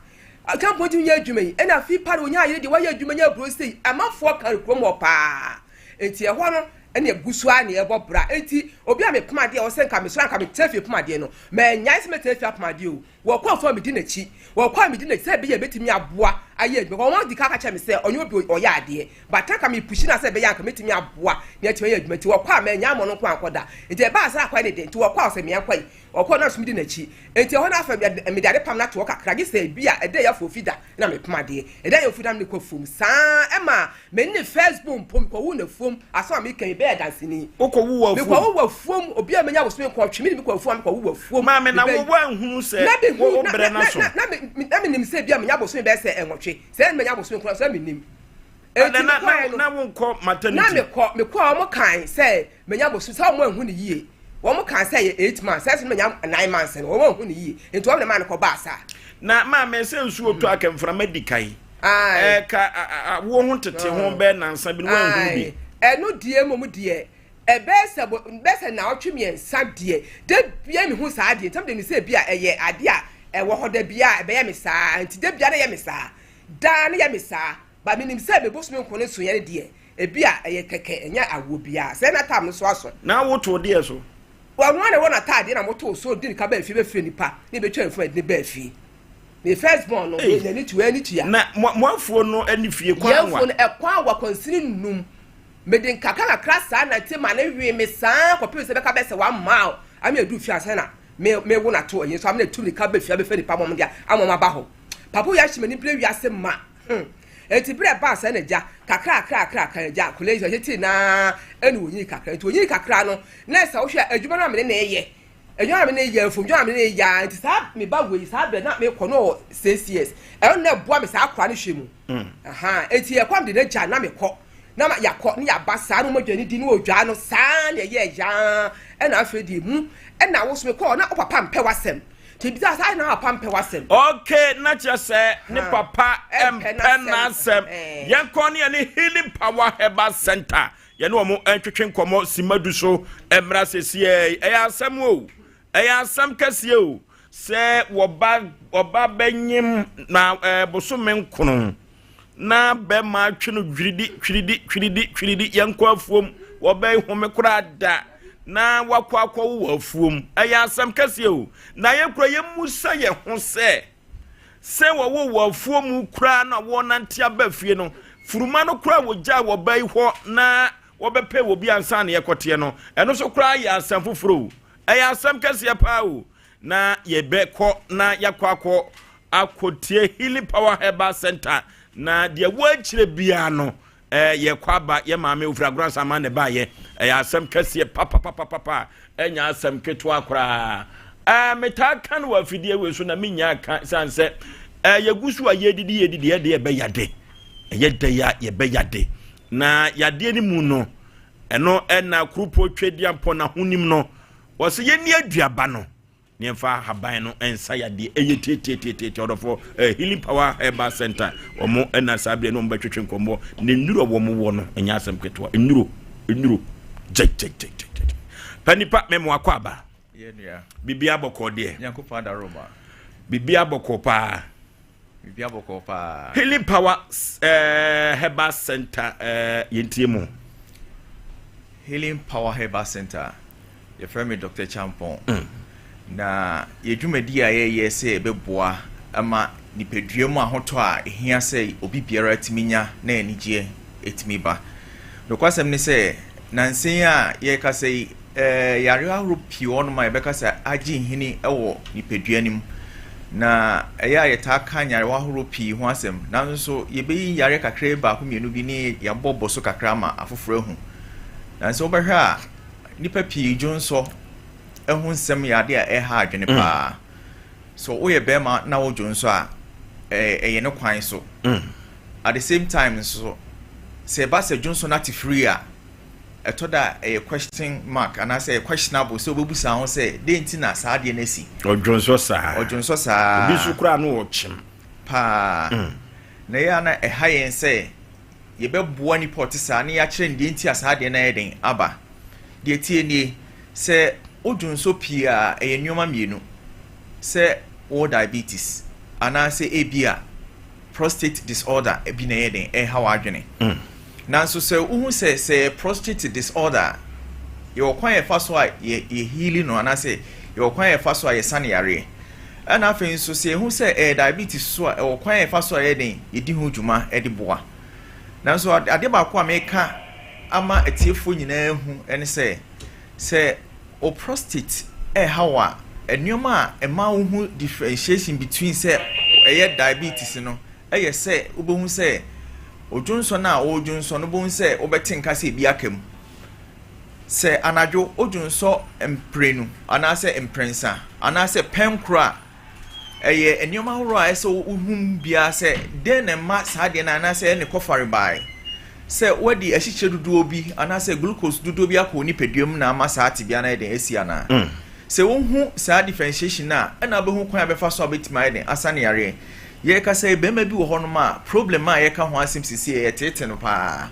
aka point mi nya adwuma yi na afi pa do nya aye de wa ya adwuma nya bro say amanfo ka kro mo pa enti e ho no ene egusu a ne e bobra enti obi a me pamade o se nka me so nka me tefi pamade no me nya se me tefi pamade o wo kwa fo me di nachi wo kwa me di nachi se be ye betimi aboa aye adwuma ko won di ka cha me se onye obi o ya ade but aka me pushi na se be ya nka metimi aboa ne atime ya adwuma ti wo kwa me nya mo no kwa akoda enti e ba asa kwa ne de enti wo kwa se me yankwai wo kwa na so me di nachi enti ho na afa me de pam na to kakra gi se bia e de ya fo fida na me pamade e de ya fo fida me ko fom sa e ma me ne Facebook pom ko wu na fom aso me kan be dansini oko wu wa fom me ko wu wa fom obi a menya wo so me ko twimi me ko fom me ko wu wa fom ma me na wo wa hunu se wo bre na so na me nim se bia menya bo so be se enwotwe se menya bo so me ko so me nim na wo nko maternity na me ko mo kan se menya bo so mo anhu ne yie wo mo kan se ye 8 months se menya 9 months wo mo anhu ne yie enti wo na man ko ba sa na ma me se nsu otu akamfra medikai ka wo ho tete ho be nansa bi wo anhu bi eno die mo die ebese na otwe ensa die de bia me hu saa die ntam de ni se bia eye ade a ewo ho da bia ebe ya me saa nti de bia na ya me saa da na ya me saa ba me nim se be bosu me nkone so ye de e bia eye keke enya awo bia se na tam no so aso na wo to de so wa no na wona ta de na moto so di ka ba fi be fi nipa ni be twa fu de ba fi me first born no na ni tu ya na mo afuo no ani fie kwan wa ye fu e kwan wa konsiri num mede nkaka krasa na te ma na wi me san ko pe se be ka be se wa ma am edu fi ase na me wo na to yin so am na tu ni ka be fi abefa ni pa mom dia amoma ba ho papo ya hye mani ple wi ase ma enti bre ba ase na ja kakra kan ja college ye ti na enu wonyi kakra enti wonyi kakra no na se wo hwe adwuma na me na eye adwuma me na eye fo adwuma me na eye enti sa me ba we sa bre na me ko no 6 years e na bua me sa akwa ne hwe mu enti e kwam de na ja na me ko na ya ko ni ya basa no modwani di no odwa no saa na ye ya e na afedi mu e na wo so me ko na papa mpe wasem ti bi sa na papa mpe wasem okay na che se ni papa mpe na asem ye ko ne ni healing power herbal center ye no mo entwetwe nkomo simadu so emra sesi e ya asem o e ya asem kase o se oba benyim na bosome nkono na be ma twenu dwiridi yanko afuom wo be home kura da na wakwa wo afuom aya asam kase o na ye kura ye musa ye ho se wo afuom kura na wo nante aba fie no furuma no kura wo ja wo be ho na wo be pe wo bi ansa na ye kote no eno so kura ya asam fufuro aya asam kase pa o na ye be ko na yakwa akotie healing power herbal center na de wachire bia no ye kwaba ye maame ofra grasa ma ne ba ye ya asem kase papa enya asem keto akra metaka no afidie we so na menya ka sanse ye gusu a ye didi ye be yade ye de ya ye be yade na yade ni mu no eno na krupo twedi ampo na honim no wo se ye ni aduaba no Niemfa haban no ensa yade eye tete odofo healing power herbal center omo ena sabre no mbetwetwe nkombo ne nduro wo mo wo no enya asem ketwa nduro enuro jek panipa memo akwaba yeah bibia boko de nyakopa da roma bibia boko pa Healing Power Herbal Center yentiemu Healing Power Herbal Center your friend Dr. Champon na yedwumadi a ye say beboa ama nipaduamu ahoto a ehia say obi biara timinya na anigye etimi ba nokwasem ne say nansen a ye ka say yare ahoropi ono ma yebeka say agi hini ewo nipaduanim na eya yeta kan yare ahoropi ho asem nanso yebeyi yare kakra ba ko mienu bi ni yabobbo so kakra ma afoforo hu nanso obehwa nipa pi jonso ehun nsem yade a eha adwene pa so oye bema na wo jonso a eye ne kwan so at the same time so se ba se jonso na ti free a etoda a question mark and I say questionable so obebusa ho say de ntina sa de na si ojonso sa bi su kura no ochim pa na ya na eha yen say ye beboa ni pot sa na ya kire de ntia sa de na eden aba de tie ni say ojonso pia enyoma mienu say o diabetes and I say ebia prostate disorder ebi na eden ha wa adwene nanso se uhu se prostate disorder your kwan e fa so a ye healing no ana se your kwan e fa so a ye sane yare ana afen so se hu se diabetes so a your kwan e fa so a ye den ye di hu dwuma e di boa nanso ade ba ko a meka ama etiefo nyina hu ene se o prostate hawa enyoma a ma hu differentiation between se diabetes no ye se obohu se ojonso na ojonso no bon se obetinka se bi akam se anajo ojonso emprenu ana se emprensa ana se penkra enyoma horo a se uhum bia se den na ma sade na ana se ne kofare bai se wadi ahihye dudu obi ana se glucose dudu obi akoni peduam na ma saati bia na den asi ana se wonhu sa differentiation na na be hu kwan abefa so abetima den asane yare ye ka say be ma bi wo hono ma problem a ye ka ho asem sisi ye tete no pa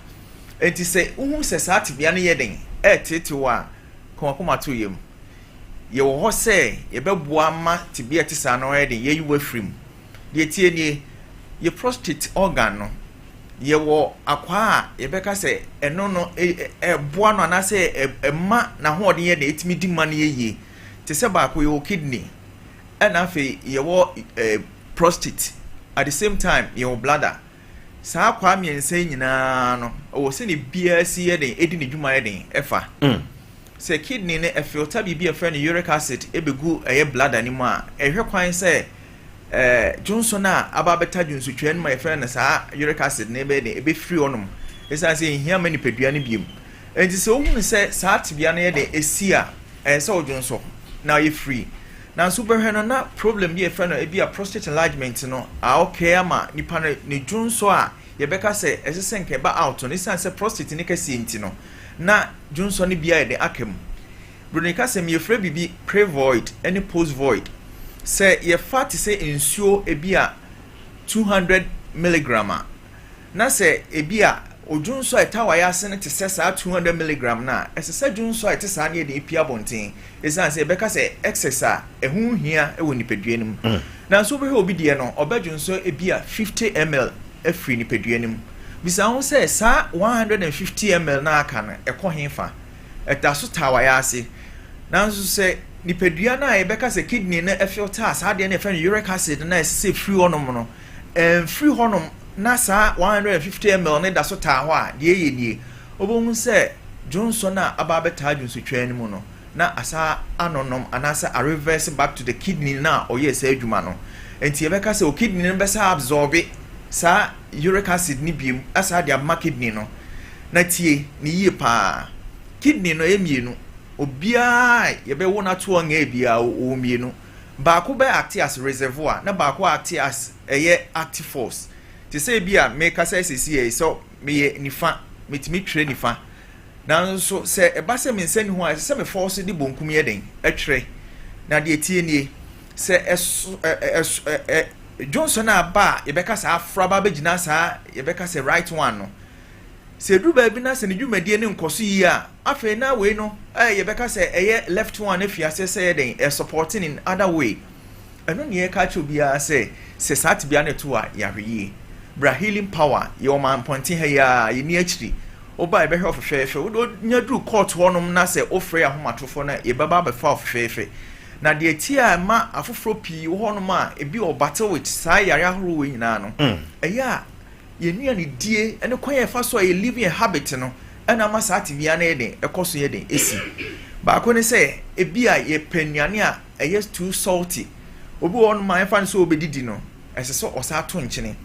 enti say uhu se saati bia na ye den tete wa komakoma to yem ye wo ho say ye beboa ma tibia tisa no ye den ye yiwa frim ye tie nie ye prostate organ no ye wo akwa ye beka say eno no boa no na say ma na ho de ye de etimi di ma na ye te se ba ko ye kidney and afi ye wo prostate at the same time your bladder sa kwa miense nyina no o se ne bia si ye den edi ne dwuma ye den efa se kidney ne filter bibia fa ne uric acid ebegu eye bladder ni mu a ehwe kwan se Johnson na aba beta junsu twen my friend na sa uric acid ne be den ebe free onum esa se hia mani pedua ne biem enti se ohun se sa tibia ne ye den esi a se Johnson now you free na super na problem bi e fa no e bi a prostate enlargement no a okay ama nipa ne junso a ye beka se esese nke ba out no sense prostate ne ka si no na junso ne bia e de akem brunika se me free bibi pre-void any post-void se ye fat se ensuo e bi a 200 mg na se e bi a ojunso etawa ya se ne te se sa 200 mg na esese junso ete sa ne de ipia bonten esan se beka se excess a ehun hia e woni peduanim na so be obi de no obadwunso e bia 50 ml afri ni peduanim bisa ho se sa 150 ml na aka no ekohenfa eta so tawa ya se na so se ni pedua na e beka se kidney na e filter sa de na e fa uric acid na se free honom no free honom na sa 150 ml ne da so ta ho a de ye nie obohu se Johnson na aba beta junso twan mu no na asa anonom anasa a reverse back to the kidney na oye se adwuma no enti e beka se o kidney no be sa absorb sa uric acid ni biem asa de abma kidney no na tie ni yie pa kidney no emienu obia ye be wona to on e bia o mienu ba ko be act as reservoir na ba ko act as active force ti say bia make us say so me nifa metimi twere nifa nanso se eba se mensani ho a se me force di bonkum ye den atwere na de tie nie se Johnson aba ye beka sa afra ba begina sa ye beka se right one no se du ba bi na se ne dwumadie ne nkoso yi a afa na we no ye beka se left one afiase se den supporting in other way eno ne ye ka che obia se sat bia ne to a ya hwe bra healing power ye o man pointing ha ya ye ni akiri oba e be hwe ofefefe wo nya dru court honom na se ofre ahomatofo na ye baba be fa ofefefe na de tia ma afoforo pii honom a ebi o battle with sai yare ahoro we nyina no eya ye nua ne die ene kwan ye fa so ye living a habit no ena ma sat bia na ye den ekoso ye den esi ba ko ne se ebi a ye panuane a eye too salty obi won ma ye fa so obedidi no ese so osa to nkyene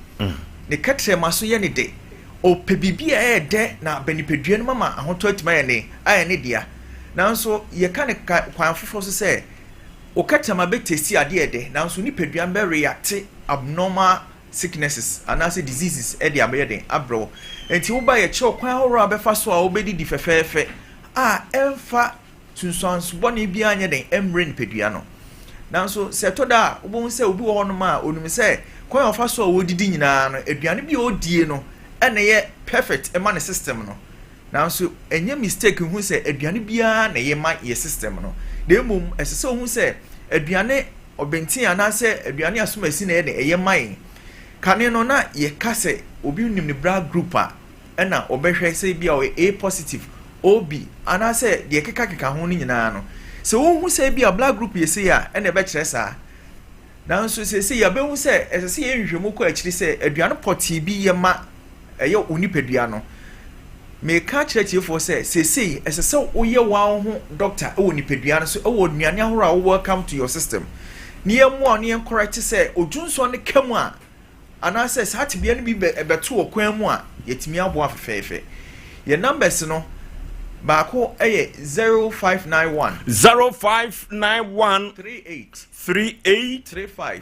ne katre maso ye ne de o pebibi a de na benipedua no mama ahoto atima ye ne aye ne dia nanso ye ka ne kwan fofo so se o katama be testi ade de nanso ni pedua be react abnormal sicknesses and as diseases e de abe den abro enti wo ba ye che kwan horo abefa so a obedidi fefefe a emfa tunsanso boni bia anye den emre ni pedua no nanso se to da wo se obi wo no ma onum se kwan ofa so wo didi nyina no aduane bi odie no ene ye perfect e ma ne system no nanso enye mistake hu se aduane bia na ye ma ye system no de mum esese hu se aduane obenti anase aduane asomasi na ye de ye mai kane no na ye kase obi nim ne bra group a ena obehwe se bia o A positive obi anase de keka ho ni nyina no se wo hu se bia black group ye se ya ena be kire sa nanso se ya be hu se esese ye nhwemu ko akiri se aduane poti bi ye ma eye onipadua no me ka kire for se esese wo ye wa ho doctor e onipadua no so e wo nuane ahoro a welcome to your system ni emu a ni correct se odwunso ne kamu a anase sat bia no bi beto okwan mu a yetimi abo afefefe ye numbers no baako eye 0591 38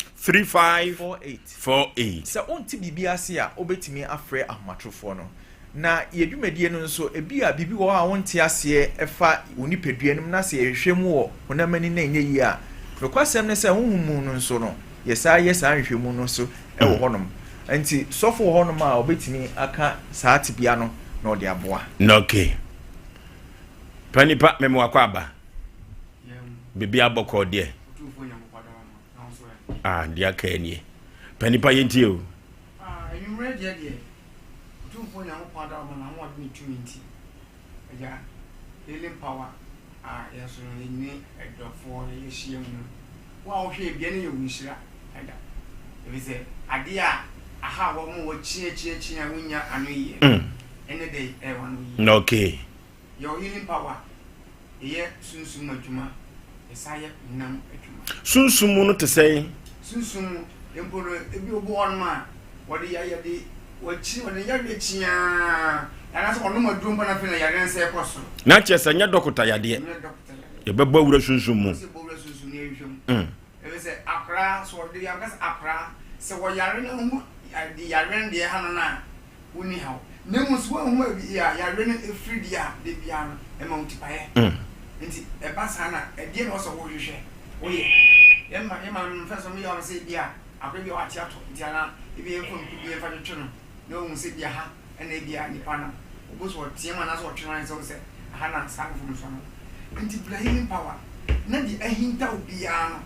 se onti bibia ase a obetimi afre ahmatrofo no na yedwumadie no nso ebi a bibi wo a wonte ase efa onipadua nim na se yehwemu wo honamani na enye yi a rekwasem ne se huhumu no nso no yesa nhwemu no so e wo honom enti sofo wo honom a obetimi aka saati bia no na ode aboa okay panipa memo akwaba bibi aboko de dia ka enie panipa yenti o you ready there tu fo nya ko pada ma na ho ade tu minti ya healing power yeso ni edofo ye hie mu wa wo hwe bia ne ye wunhira ada ebi se ade a aha wo mo wo chie a wunya anu yi ene dey e wanu yi okay your healing power ye sunsum adwuma esaye nam adwuma sunsum no te sei sunsum emporo ebi obo on ma wode ya de wachi wode ya de chia ana so ono madum pa na fe na ya ren se ekoso na chese nya dokota ya de ye beba wura sunsum mu se bo wura sunsum ne ehwem ebe se akra so wode ya gas akra se wo yare na mu de ya ren de ha na uni ha nemus wo hu abi ya ren efri dia de bia no e ma utipaye nti e ba sana e die no so wo hwehwe oye yema mfeso mi ya se bia akwebi wa tiato nti ana ebi enfo bi enfa twetwe no no hu se bia ha ena bia nipa na oboso tiema na so twetwe na se ha na sang fu so no nti healing power na di ahinta obia no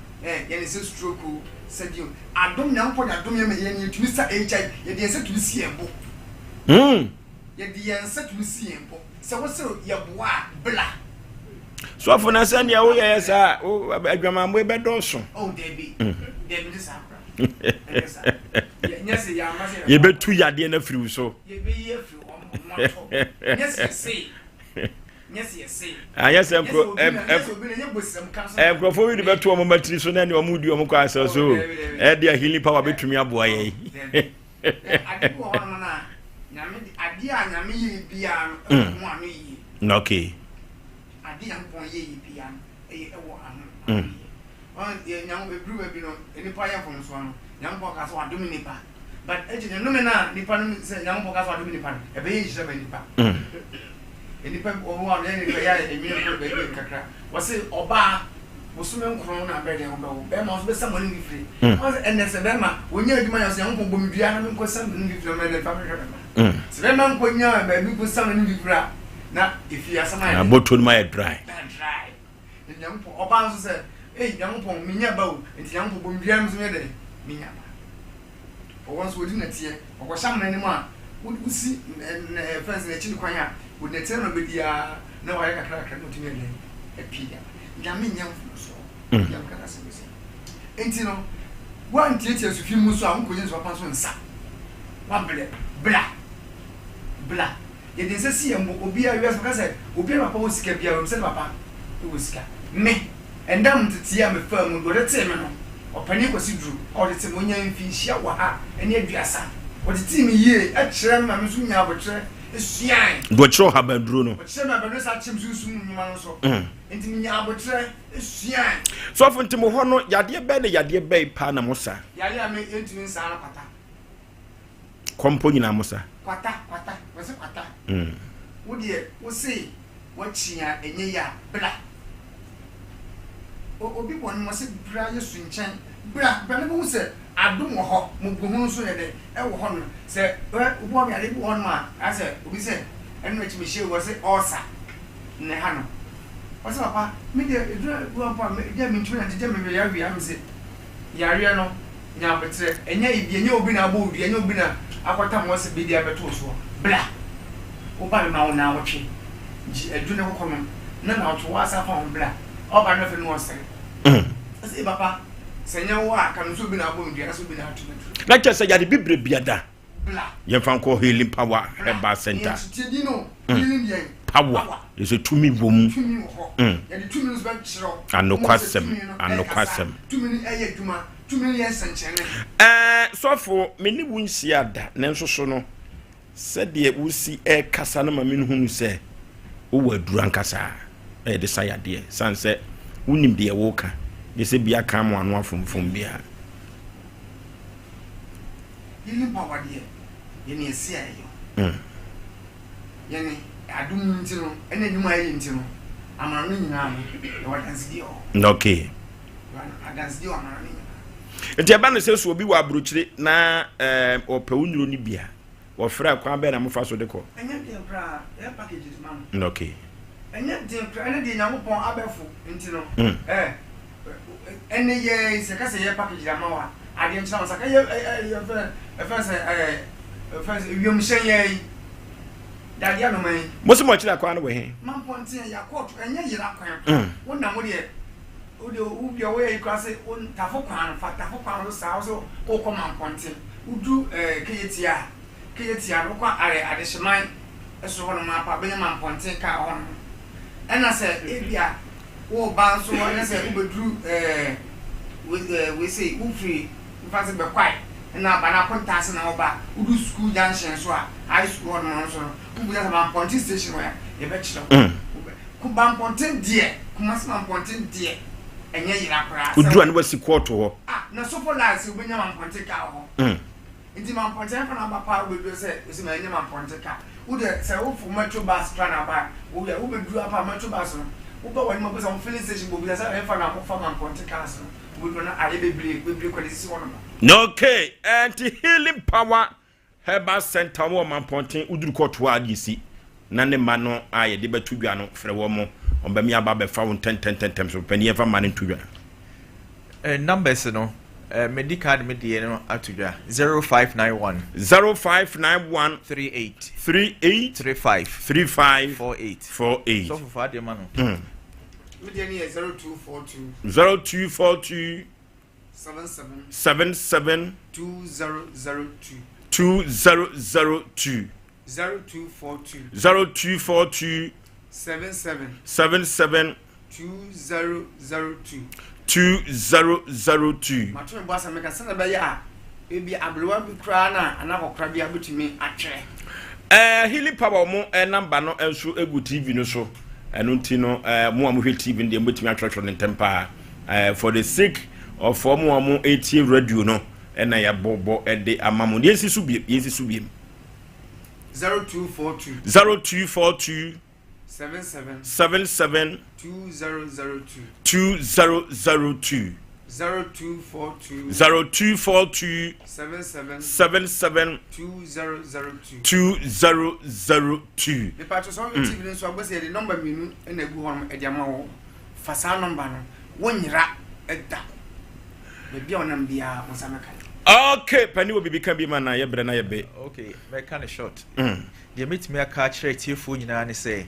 yene se stroke sadio adom nya mpo da adom ye me ye tumi sa HIV ye de se tumi si embo ye de ye se tumi si embo se wo se ye boa bla so for na send ya wo ye sa adwamambo e bedoso debi dis akra yes ya ma se ye betu yade na firi so ye be ye firi o moto yes yes grofo wi betu o matri so na ne o mudi o mko asa so e dia healing power betumi aboa ye ade wo hono na nyame ade a nyame yi bia no mo anu yi okay ade yampon ye yi bia no ewo anu ye nyam ebru ba bi no enipa ya fom so no nyam po ka so adom nipa but ejine no me na nipa no se nyam po ka so adom nipa e be ye jira ba nipa enipa o wa na enipa ya emire ko be bi kakra wose oba bosume nkron na be de o be ma so be samani ni free o ene se be ma wonya adwuma ya so nyam po bom dua na me ko sam ni free me de fa me sɛ man ko nya ba bi ko sam no bi bra na if you asama na bottle my dry nyampo oba nso sɛ nyampo minya ba o enti nyampo bom biam so yɛ de minya ba o wonso wodi na tie o sham na nim a usi friends na chini kwan a wodi na tie no bedia na wa yɛ kakra no tumi yɛ epia nyame nyampo so nyam kada se bisi enti no wan tie su fi mu so a nkonye so papa so nsa wa bla ye den se si embo obi a wiase ka se obi papa wo sika bia wo se papa wo sika me endam tete a me fa mu do de te me no opani kwasi duru o de te mo nya mfi hia wa ha ene aduasa o de te me yie a kire ma me so nya abotre esuan do kire ha ba duru no o kire ma ba no sa chim so nyuma no so enti me nya abotre esuan so fo ntimo ho no yade be ne yade be pa na mo sa yade a me entimi nsa na pata kompo nyina mo sa kwata wese kwata wo de wo se wo chia enye ya bla obi won mo se bra yesu nchen bra ne bo se adom wo ho mo gohunu so ye de e wo ho no se wo mi ale bo ho no a ase obi se enu echi me hie wo se osa ne ha no wo se papa me de wo papa me de me ntuna de me ya wi am se yare no nya betre enye ibi enye obi na bo obi enye obi na akwata mo se bi dia beto so bla wo ba ma wo na wo twe adu ne kokko no na wo asa fa wo bla o ba no fe no se ase papa senya wo aka no so bi na bo ndia so bi na atu na che se yade bibre biada bla ye fan ko healing power heba center ti no healing yen power is a tumi bom ye de tumi no so ba chiro anokwasem tumi ni eye dwuma tumi ni esenchene sofo meni wunsia da nenso so no se de wusi kasa na ma menu hunu se wo waduru ankasa de sayade sanse unim de wo ka de se bia ka mo anu afomfom bia yini power de yini esia yo yini adum ntino ene nyuma yi ntino amanu nyina no e wadansi di o okay adansi di o amanu enti aba no se so obi wa abrochire na opewu nyuro ni bia wo fra kwa be na mofa so de ko enya de bra e packages man okay enya de nyamopon abefo ntino ene ye se ka se ye package ama wa ade nchina saka ye first wiom shen ye dadia no man mo se mo chira kwa no we he man pontin ya court enye yira kwan wona mo de ubi away kwase on tafo kwan sa so ko ko man pontin udu keyetia no kwa are adehyeman eso ho no ma pa benya man pontin ka ho no ena se ebia wo ba so ena se ubedru we say ufri mfase be kwai na ba na kontase na oba udu school junction so a high school no so ubu ya man pontin station where ye be chiro ku ban pontin die kuma se man pontin die enye yira kra udru an wasi kwoto ho na so for life we benya man pontin ka ho nti man pontin fa na ba pa we do se we se man man pontin ka wo de se wo fu metro bus tra na ba wo ya wo be dru apa metro bus no wo ba wani mo be some filling station bo bi se fa na ko fa man pontin ka so wo do na aye bebre kwalisi wono no okay anti healing power herbal center wo man pontin udru kwoto adisi na ne ma no aye de betu dwa no frɛ wo mo on ba mi aba be fa won 10 so pani e fa ma ne tudwa numbers no medical media no atudwa 0591 38 35 48 so for the man media ni 0242 77 2002 02 0242 77 2002 matwe boasa meka sena be ya ebi ablewa bi kra na anakokra bi abetumi atwe healing power mo number no enso egu TV no so eno nti no mo amhwe TV ndem betumi atwetwe ne tempa for the sake of for mo 80 radio no na ya bobo de amamo yesi subiem 0242 77 2002 0242 77 2002. The patch on TV, so I was the number minu and a go on a diamond. Fasa number 1 year at that. Maybe on Ambia was a okay, Penny will be becoming man. I be okay, very kind of short. You meet me a catch rate here for you and say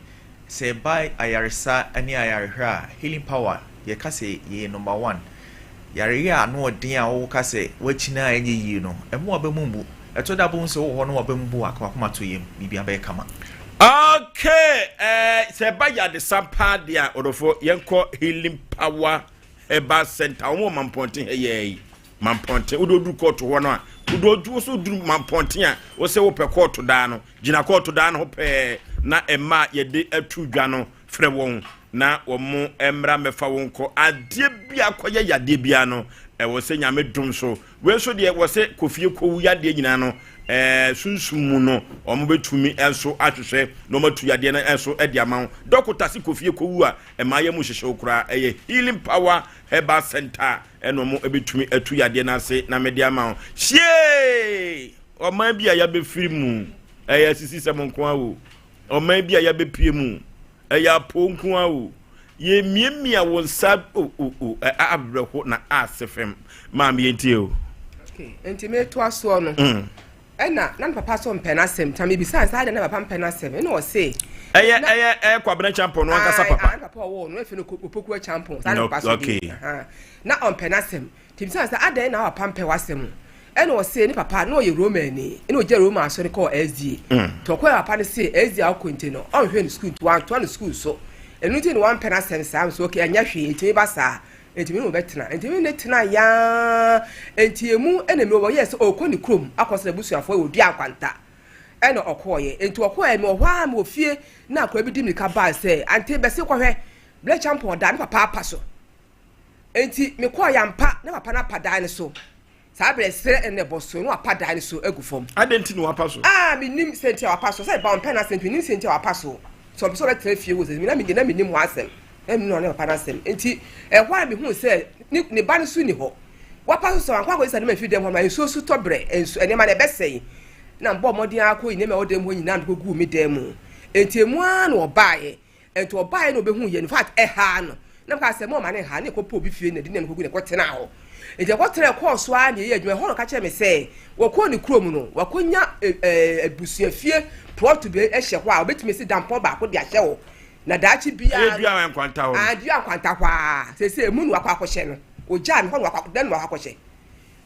by Ayarisa and Ayara healing power. Ye kase ye number 1. Yarea no dia o kase wachina enye yi no. Emu abemumbu. Eto da bon so ho no abembu akwa to yem bibia be kama. Okay, say by ya the sampa dia odofo yenko healing power eba center. Omo mamponte ye mamponte udodu court ho no a udodu so duru mamponte a wo se wo pe court da no gina court da no ho pe na ema ye de atu dwa no frɛ won na omo emra mefa wonko ade bia koye yade bia no wo se nyame dum so we so de wo se kofie kowu yade nyina no sunsumu no omo betumi enso ahwehwe no matu yade na enso ade ama dokota se kofie kowu a emaye mu hyehye okura healing power herbal center eno mo ebetumi atu yade na se na mede ama hie oman bia ya be firi mu sisi semonko awo oman bia ya be pie mu ya ponku awo ye miemia won sab abreho na asfm mam ye ntie o okay enti me to aso no na papa so mpe na sem tami bi san sa de na papa mpe na sem no say kwabena champion no ankasa papa papa wo no efe no opoku champion sa na papa so okay na mpe na sem timi san sa ade na papa mpe wasem eno say ni papa no ye roman ni eno je roman so call SDA to kwa papa ne say SDA akonte no on hwe ni school to one school so enu ti ni one pen asem sam so okay anya hwe enti ba sa enti mi no betena enti mi netena ya enti emu ena mi wo yes okoni krom akose busuafo odi akwanta eno okoye enti okoye mi ohwa mi ofie na akwa bi dim ni ka ba say ante be se kwahwe ble champion da ni papa apaso enti mi kwa ya mpa na papa na pada ni so sabre sere ene boso no apada ni so agufom adenti no apaso mi nim senti apaso say ba pen asem nim senti apaso so be so let three few mi na mi nim wasem em no na papa asem enti ehwa mi hu say ni ba ni so ni ho wapaso so akwa ko isa ni ma fi dem ho ma so tobre enso ene ma na be sei na mbo modin akọ ine me odem ho nyina ndo gu mi dem mu enti emu an obaye enti obaye no be hu ye in fact ha no na ka se mo ma ne ha ne ko po bi fie na di na ko gu ne ko tena ho enti ko tere ko so a ne ye adwuma ho no ka che me se wo ko ni krom no wo ko nya ebusu afie plot be ehye ho a obetimi si dampo ba ko de ahye ho na daachi bia bia wan kwanta ho bia kwanta kwa se emu nu akwa akohye no oja me ho no akwa dan no akohye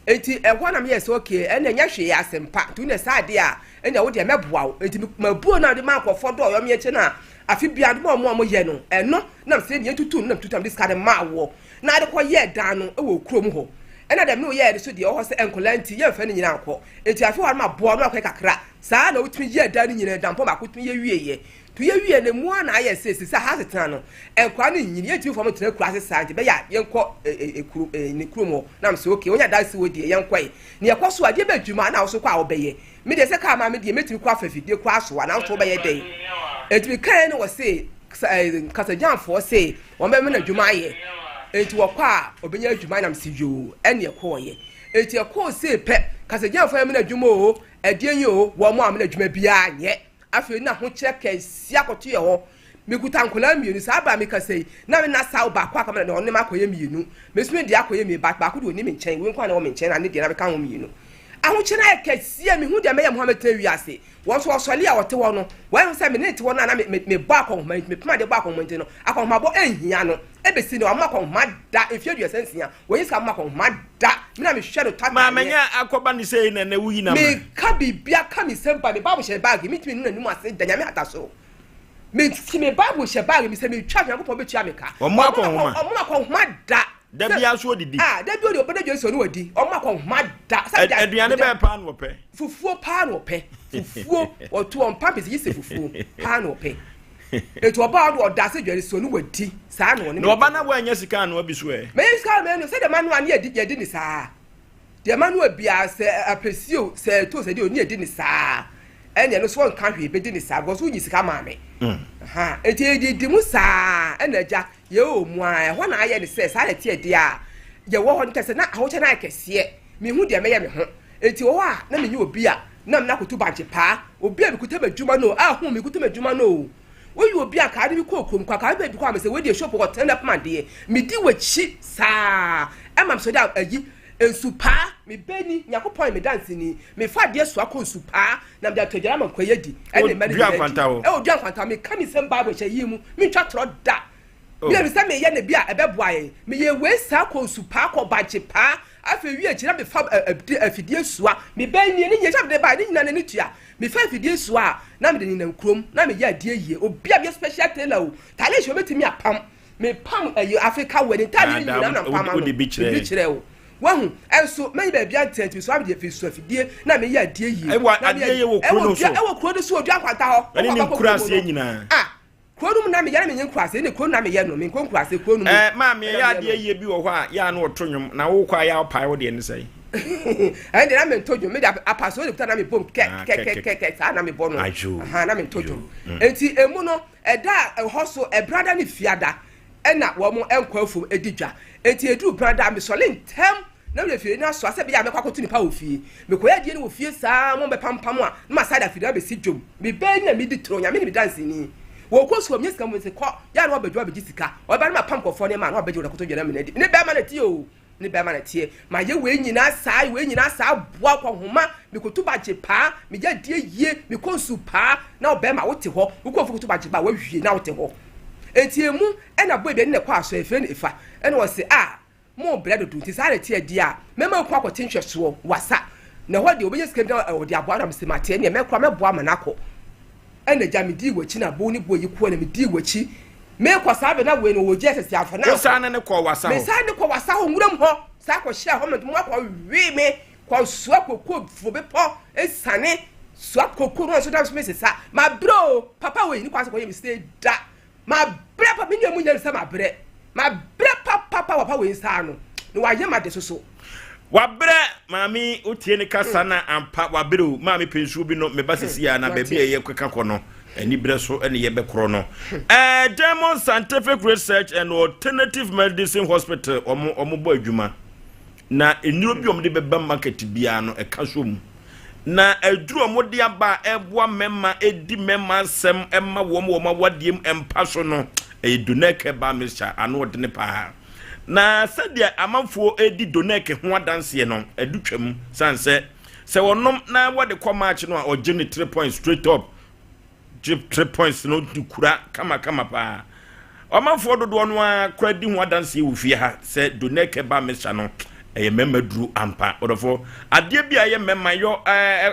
enti ehwo na me yes okay ene nya hwe ya sempa tu ne sade a ene wo de meboa wo enti mabuo na de ma akofo do yo me eche na afi bia de mo ye no eno na se ne tutu na tutu am discard ma wo na de ko ye dan no e wo krom ho ena dem no ye de so de ho se enkolanti ye fa ni nyina akọ enti afi wa ma bo no akọ kakra saa na wotumi ye dan ni nyina dampo ma kotumi ye wieye tu ye wie ne mu na aye se sa ha setena no enkwa ni nyini ye tu fo mo tena kura se sa nti be ya ye nkọ ni krom ho na mse okay onya dan se wo de ye nkọ yi ne ekọ so ade be dwuma na wo so kwa wo be ye me de se ka ma me de metumi kwa fafidie kwa so na wo be ye den etumi kan ne wo se kasajanfo se wo be me na dwuma ye enti wakwa obenya adwuma na msijo ene ekoye enti ekọ se pe kasajanfo me na adwuma o adien yo wo mo am na adwuma bia nye afi na ho cheke sia koto ye ho mekuta nkola mienu sa ba me kasei na me na saw ba kwa kamera na onne makoye mienu mesumi de akoye mi ba ko de oni me nchen we nkwa na wo me nchen na ne de na be ka ho mienu aho chena ekasia me hu de me ya Muhammad tan wiase won so osole a wote wo no wan se me neti wo na me ba ko me pima de ba ko mo nti no akọ ma bo enhia no ebesi no amakọ ma da efie du esensia wo yisa amakọ ma da me na me hwe do tata ma menya akoba ni sei na wuyi na me ka bibia ka mi sempa me babu she bag me timi nu nanim ase da nyame ataso me timi babu she bag me se me twa nyankopɔ be tua me ka omakọ ma da da bia so didi da bia odi obodo Jesu no wadi omakọ ma da aduane be pa no pe fufuo pa no pe fufuo otu on pampe se yise fufuo pa no pe etu oba do odase Jesu no wadi saa no ne no oba na wo anya sika no abiso e me sika me no se de manu ane yedi ni saa de manu abia se apesio se to se de oni yedi ni saa ene no so nka hwe be di ni saa go so nyi sika ma me ha eti di mu saa ena ja ye o mu a ho na aye ni se saa le tie de a ye wo ho nkese na ahoche na kese me hu de me ye me ho enti wo a na me nyi obi a na me na kotu banche pa obi a me kuta badwuma no a hu me kuta badwuma no wo yi obi a ka de bi kokom kwa ka be bi kwa me se we de shop ko turn up man de me di wachi saa emam so da ayi ensupa me beni nyakopon me dance ni me fa de so akọ ensupa na me da togara man kwa yedi ene me de o dua kwanta me ka me sem bible hye yi mu me twa tro da me se me ye na bi a ebeboa ye me ye we sa akọ ensupa akọ banche pa afi wi akira me fa afidie suwa me beni ni nye sha de ba ni nyina ni tua me fa afidie suwa na me de ni nam krom na me ye adie yie obi a be special tailor o tale hye metimi apam me pam Africa wedding tale ni na pam o bi kire o wahu enso me be bia tent so abde fi so afidie na me ye adie yie e wa adie ye wo kro no so e wo kro no so odua kwanta ho ani ni kurase nyina kronum na me yare me nyen kurase ne kronum na me ye no me nkon kurase kronum ma me ye adie yie bi wo ho a ya na otonwom na wo kwa ya pai wo de ne sei de na me ntojo me da apaso de na me bom ke sa na me bono na me ntojo enti emu no da ho so brother ne fiada na wo mo enkwafum edidwa enti edu brother me sole ntem na me fie na so ase be ya me kwakotu nipa wo fie me koya die ne wo fie saa mo be pampam a na side fie be si dwom me be na me di tro nya me ni dance ni wo ko so me sika mo se ko ya na obadwa be sika o ba na pam kofo ne ma na obadwa koto gena me na di ne be ma na ti o ne be ma na tie ma ye we nyina saa boa kwa homa me kotu baje pa me ya die yie me konsu pa na obe ma wote ho wo ko kotu baje ba wa hwie na wote ho etiemu ena boy be ne kwa so efe ne efa ena wo se mo bread do ti sare tie dia mema kwa kwa tinhwe so wasa na ho de obe sika bi na de aboa na me se mate ne me kwa me boa manako ena ja me di wachi na bo ni boy ko na me di wachi me kwa sabe na we no wo je sese afa na sa na ne kwa wasa ho me sa ne kwa wasa ho nwuram ho sa kwa hia ho me mo kwa wi me kwa so akoko fo be po esane so akoko no so da me se sa ma bro papa we ni kwa so ko ye me stay da ma bre papa me nyamu nya se ma bre papa we sa no no wa ye ma de so wabre mami otie ne kasa na ampa wabre o mami pensu bi no me basisi ya na baby eye kweka kono ani bre so ene ye be kro no Diamond Scientific Research and Alternative Medicine Hospital omo bo adwuma na enuro bi omde beba market bia no ekaso mu na eduru omde aba eboa memma edi memma sem emma wo ma wadiem empa so no eduneke ba Mr. Ano de ne pa na sadia amanfo edi doneke ho adanse no edutwam sanse se wonom na wode kwa match no o gene 3 points straight up 3 points no dukura kama pa amanfo dodo no akra di ho adanse wo fie ha se doneke ba Mr. no eye memma duru ampa odofo ade bia ye memma yo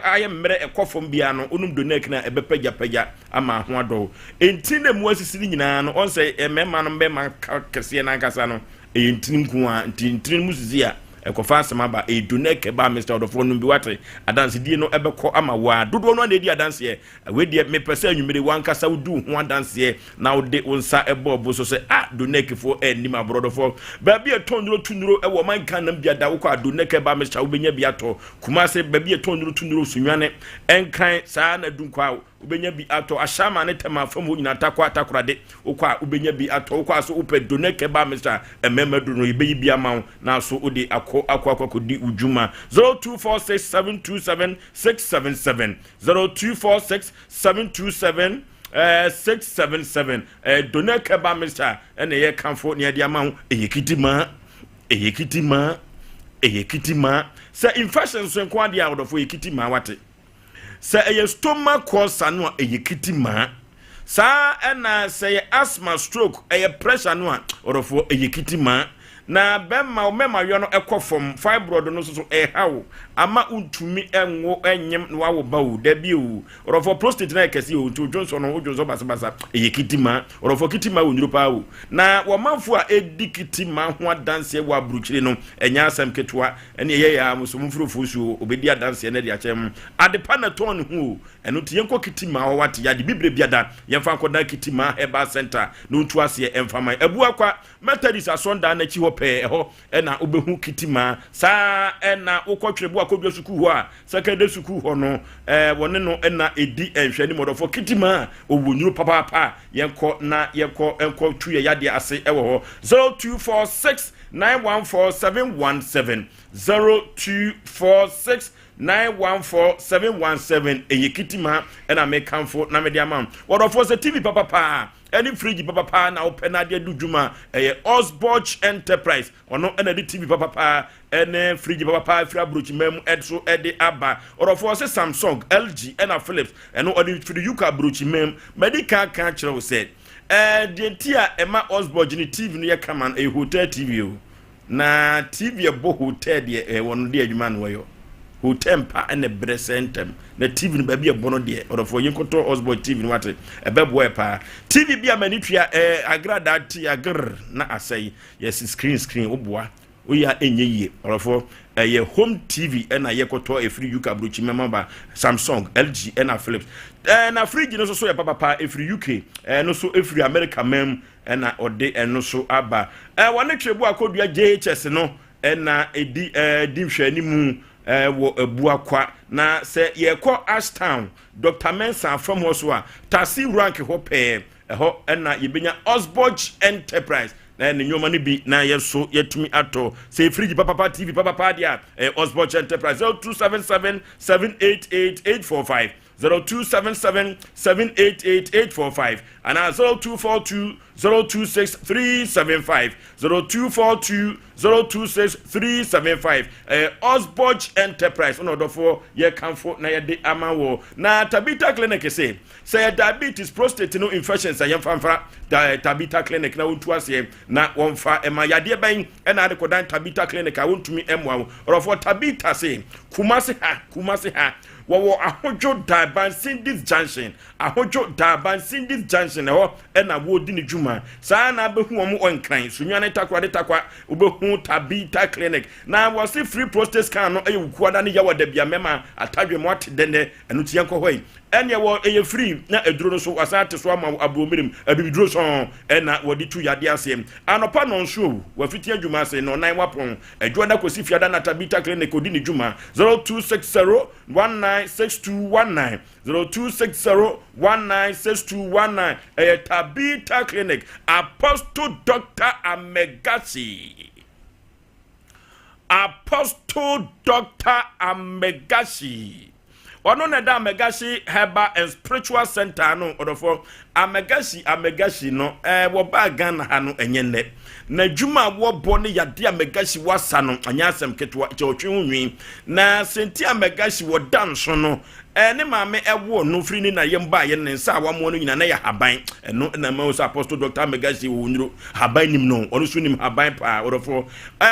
aye mmere ekofom bia no onum doneke na ebepagya ama ho ado enti na mu asisi nyina no on se memma no memma kese na nkasa no entin kuwa entin musizia ekofa asema ba doneke ba Mr. odofo no bi wate adanse die no ebekọ ama wa dodo no na di adanse we die me pese anwumere wankasa wudu ho adanse na wode unsa ebobo so se doneke fo enima brodofo ba bi etonduro tunuro ewo man kan nam bia da wo kwa doneke ba Mr. ubenya bia to kuma se ba bi etonduro tunuro sunwane enkan saa na dunkwa ubenya bi ato ashama ne tema fam ho nyina takwa takorade ukwa ubenya bi ato ukwa so upe doneke ba Mr. ememadu no ibeyi bia ma na so odi akwa di ujuma 0246727677 0246727677 677 doneke ba Mr. ene ye kanfo ne dia ma eyekitima se infection so nko ade awodofo eyekitima wate se eye stomach ulcer no eyekitima sa ena se asthma stroke eye pressure no awodofo eyekitima na bemma omema yo no ekofom fibroid no so hawo ama untumi enwo enyem no awo bawo da bi o orofo prostate na ekesi o to Johnson no ojo basa eyekitima orofo kitima wonyuro pa o na wo manfo a edikitima ho adanse wa bruchire no enya asem ketwa ene ye ya musomfurofo su obedi adanse na dia chem adepa na ton hu eno tie nko kitima ho wate ya de bibre biada yemfa nkoda kitima herbal center no ntu ase emfama ebu akwa Methodist asonda na chi ho pe ho na obehu kitima sa na ukotwebu akodwa suku ho a secondary suku ho no wone no na edi enhwani modofo kitima owunyuru papa yenko na yenko enko tuye yade ase ewo ho 0246 914717 0246 914717 eyekitima na mekanfo na mediamam wodofo se TV papa any fridge papa na open ade dujuma Osborch Enterprise ono na di TV papa ene fridge papa free abroach mem edso ede aba wodofo se Samsung LG na Philips eno odi free UK abroach mem medical kan kire said the tia ema Osborch ni TV no ye kaman a hotel TV o na TV ebo hotel de wono de adwuma no yo hotel pa ene bresentem na TV no ba bia bono de orofo yinkoto Osborch TV no wate ebebo e pa TV bia manitwa agrada ti agr na asai yes screen oboa oya enye orofo ye home TV na yekoto e free UK abrochi member Samsung LG na Philips na fridge no so ye papa e free UK no so e free America mem na ode no so aba wone twebu akodua JHS no na edi dimhwani mu wo ebua kwa na se ye ko Ashtown Dr. Mensa from Hoswa tasi rank ho pe ho na yebenya Osborch Enterprise na nyoma ni bi na yeso yetumi ato se free papa TV papa dia Osborch Enterprise 0277 788 845 0277-788-845 and 0242-026-375 0242-026-375 Osborch Enterprise on order for ye comfort na ye de amawo na Tabita Clinic say diabetes prostate no infections ayem fanfa Tabita Clinic na wontu ase na wonfa ema yade ban na de kodan Tabita Clinic a wontumi emwa or for Tabita say kumase ha wo ahojo daban sindis junction ahojo daban sindis junction ho na wo di ni djuma sa na behu omo onkran sunwane takwa obehu Tabita Clinic na wo se free prostate scan no ayewuku ada ne yawo da bia mema atadwe mo atedene enu tian ko hoyi ene wo eye free na eduro no so asate so ama abuomirim abibiduro so na wodi tu yade ase anopa no nso wo fiti adwuma ase no nan wapon adwo na kosi fiada na Tabita Clinic odi ni djuma 0260196219 0260196219 Tabita Clinic Apostle Dr. Amegashi Wano na da Amegashi Herbal and Spiritual Center no odofo Amegashi no wo ba Ghana ha no enyenne na djuma wo bone yade Amegashi wasa no anya asem ketwa chewtwe hunwi na senti Amegashi wo danso no ne maame ewo no firi ni na yemba ye ne nsa awamo no nyina na ya haban no na ma so Apostle Dr. Amegashi wo nyuro haban nim no ono so nim haban pa odofo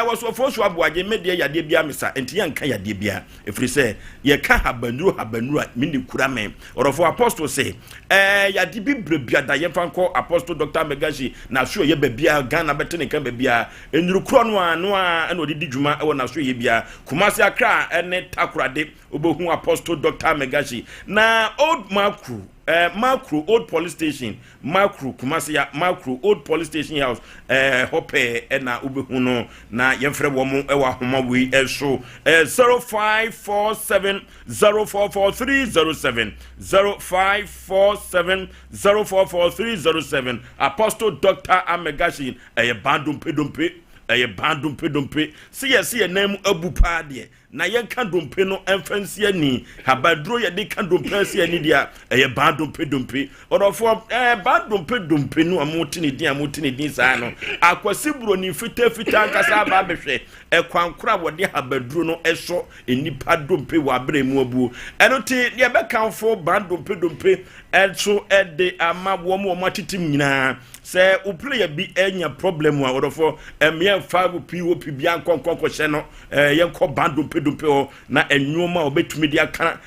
wo so Osei Aboagye media yade bia misa enti yanka yade bia efiri se ye ka habanuru mini kura me odofo Apostle say yade bi brebia da yemfa nko Apostle Dr. Amegashi na so ye babia Ghana betene kan babia enuru kro no a na odidi djuma ewo na so ye bia Kumasi Accra ene takurade obohu Apostle Dr. Amegashi na old Macro old police station Macro old police station house hope na obehu no na yemfre wo mo ewa homa we eso 0547044307 0547044307 Apostle Dr. Amegashi bandum pedumpe see name abu pa de na yenka dompe no emfansi ani habadro ye de kan dompe asi ani dia bandum pedumpe odofo bandum pedumpe no amotini din sa no akwasi buro ni fita nkasa ba behwe kwankura wode habadro no eso enipa dompe wa bremu abu enoti ye be kanfo bandum pedumpe elso ede ama wo mo matitim nyina se uplayer bi enya problem wa odofo emia fagu POP bia nkonkonko hye no yenko bandum pedumpe o na enwoma obetumi dia kan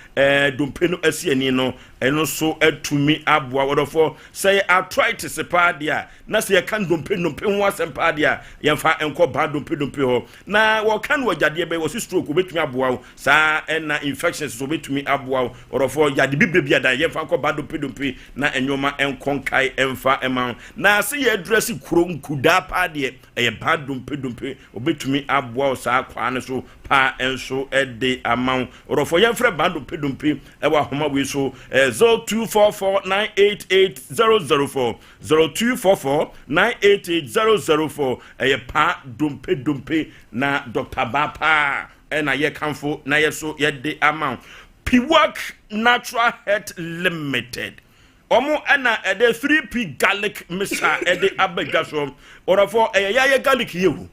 dompe no asiani no eno so atumi aboa wodofo say arthritis pa dia na say kan dompe ho asem pa dia yemfa enko ba dompe ho na wo kan wajade be wo stroke obetumi aboa sa na infections so obetumi aboa wodofo yade bibia da yemfa enko ba dompe na enyoma enkonkai emfa ema na say ye address kuro nkuda pa dia e ba dompe obetumi aboa sa kwa ne so pa enso ede amount wodofo yemfre ba dompe e wa homa we so 0244988004 0244988004 pa dompe na Dr. Bapa na ye kanfo na ye so ye de amount Piwak Natural Health Limited omo na ede 3p garlic mixture ede abegaso orofo ye garlic yewu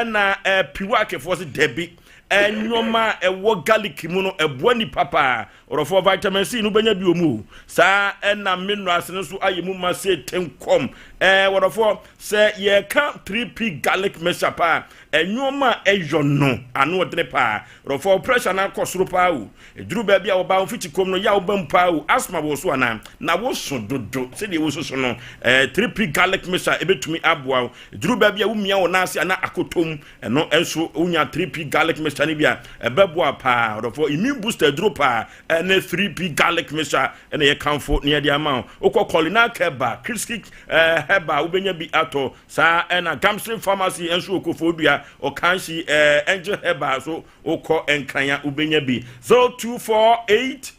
na Piwak for Debbie enyoma ewo garlic mu no eboa ni papa orofo vitamin C no benya bi omu sa na minerals no so ayemu ma se tenkom orofo se ye ka 3p garlic mixture pa enyoma eyono anu odre pa orofo pressure na kosoro pa u eduru ba bia wo ba ofiti kom no ya wo bam pa u asthma wo so ana na wo so dodo se de wo so no 3p garlic mixture ebetumi aboa eduru ba bia wo mia wo na ase ana akotom eno enso unya 3p garlic mixture Tanibia, a beboa pa, or for immune booster dropper, and a 3p garlic mixture, and a comfort near the amount. Oko Colina Keba, Kriski Heba, Ubenya be ato, sa and a Gamstream Pharmacy and Shukophobia, or Kanshi Angel Heba, so Oko and Kanya Ubenya be 0248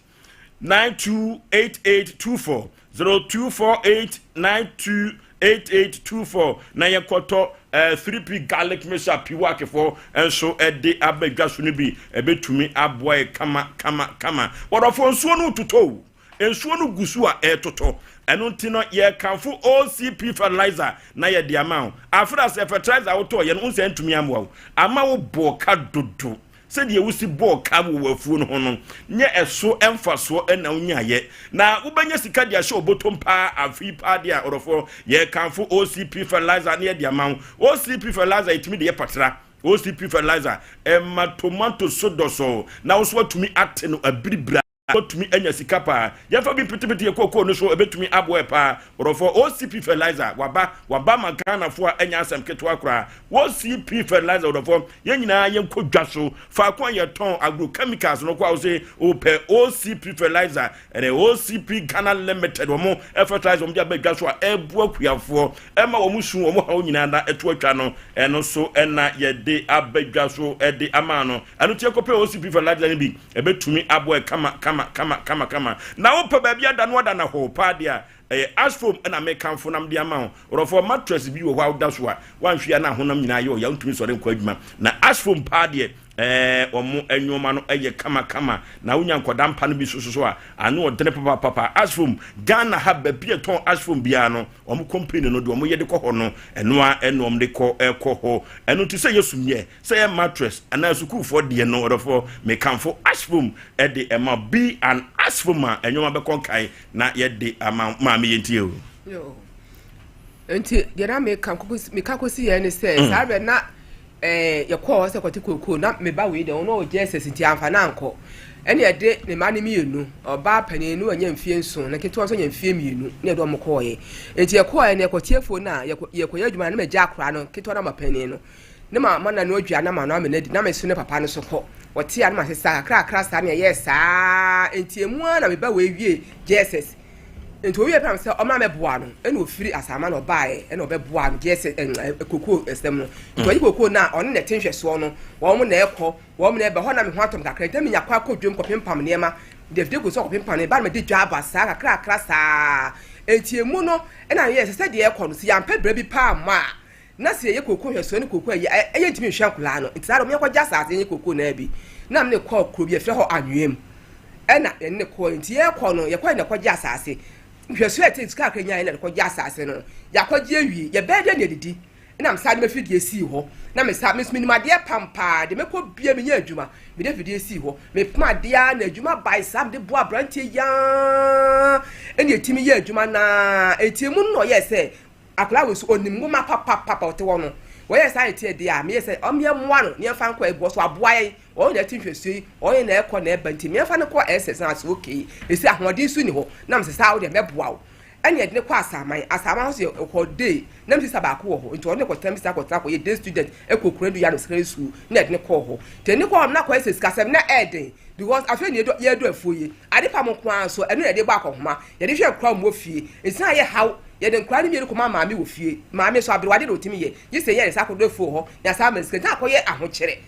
928824 0248 928824 na yekoto 3p garlic mixture Piwak for and so de abegaso ni bi ebetumi aboa kama wodofo nsuo no tuto ensuo no gusu a etoto eno ntino ye kanfo OCP fertilizer na ye de amount after say fertilizer woto ye no nse ntumi amwa ama wo bo ka dodo said ye wusi bo ka wo wafuo no ho no nye eso emfaso na unyaye na ubanya sika dia hye obotom pa afi pa dia orofo ye kanfo OCP fertilizer na de amount OCP fertilizer itimi de patra OCP fertilizer ma tomato sodoso na wo so atumi ate no abiribra otumi anya sika pa ye fa bi pitipiti ye kokko no so ebetumi aboe pa orofo OCP fertilizer waba magana fo anya asem keto akra OCP fertilizer orofo ye nyina ye nkodwa so fa kwa ye ton agrochemicals no kwa wo se ope OCP fertilizer and OCP Ghana Limited wo fertilizer mo dia badwa so ebu akuafo ema wo musu wo ha nyina na eto atwa no eno so ena ye de abadwa so de ama no eno tie kope OCP fertilizer ni bi ebetumi aboe kama na wo pa bia da no da na ho pa dia asfom na me kanfo nam dia ma orofo mattress bi wo wa da so a wan hwia na honam nyina ye o ya ntumi sore nkwa adwuma na asfom pa dia omo enwoma no eye kama na unya nkoda mpa no bi so a anu odene papa asfom Ghana ha ba bi eton asfom bia no omo company no de omo ye de kɔ hɔ no enoa enom de kɔ ho eno ti sɛ yesumye sɛ mattress ana suku for de no orofo me kanfo asfom de ema bi an asfom a enwoma be konkai na ye de ama ma me yentie o yo enti de na me kankosi ye ne sɛ sabe na ye kwa se kwati kokoo na me ba we de ono Jesus nti amfa na anko ene ye de ne ma ne mienu oba paninu anya mfie nso na keto so anya mfie mienu ne de omko ye enti ye kwa ne kwatiefo na ye kwa adwuma na me gya akra no keto na mapaninu ne ma na no adua na ma no amenadi na me so ne papa no so kɔ wɔte ya na ma sesa akra sa na ye saa enti emu na me ba we wie Jesus enti owie pam se oma meboa no ene ofiri asama no bae ene obeboa no gese kokoo estem no to yi kokoo na ono ne tenhwe so no wo mo na ekɔ wo mo na ebe ho na me ho atom kakra ntami nya kwa akɔdwom kɔpempam neema devde go so kɔpempam ne ba me de dwa aba saa kakra saa enti emu no ena ye sese de ekɔ no si yampa bra bi pa ma na se ye kokoo hwe so ne kokoo ye ntimi hwe akula no ntsa do me kɔ jasa ase ye kokoo na bi na me ne kɔ kuro bi afre ho anwem ena ene kɔ enti ye kɔ no ye kɔ ne kɔ jasa ase hweso ete tuka akanya ina ko gya asase no yakɔgye awie ye bɛde ne didi na msa de mafidie si hɔ na msa minimade pampa de mekɔ bia me nya adwuma me de fidie si hɔ me pma de a na adwuma bai sam de boa brantie ya ene etimi ya adwuma na etiemu no ye sɛ akla wo so onim ngoma papa wote wo no where society dia me say omye mwa no ne fa nkọ ebo so aboaye o na tinhwesu o na ekọ na ebanti me fa ne kọ SS na so okay esi ahode su ni ho na me sa wo de meboa wo ene de ne kọ asama so ko day na me sa ba ko ho nti o ne ko tam sa ko tra ko ye day student ekokura du ya no secondary school na de ne kọ ho te ne kọ na ko SS kasem na eden because afi ne ye do afuye ade pa mo kwa so ene de ba ko homa ye de hwe kwa mo fie esi na ye how ye de nkwa ni mi ko maami wo fie maami so abrewade do timi ye yi se ye sa ko do fo ho ya sa ma sika ta ko ye ahokyere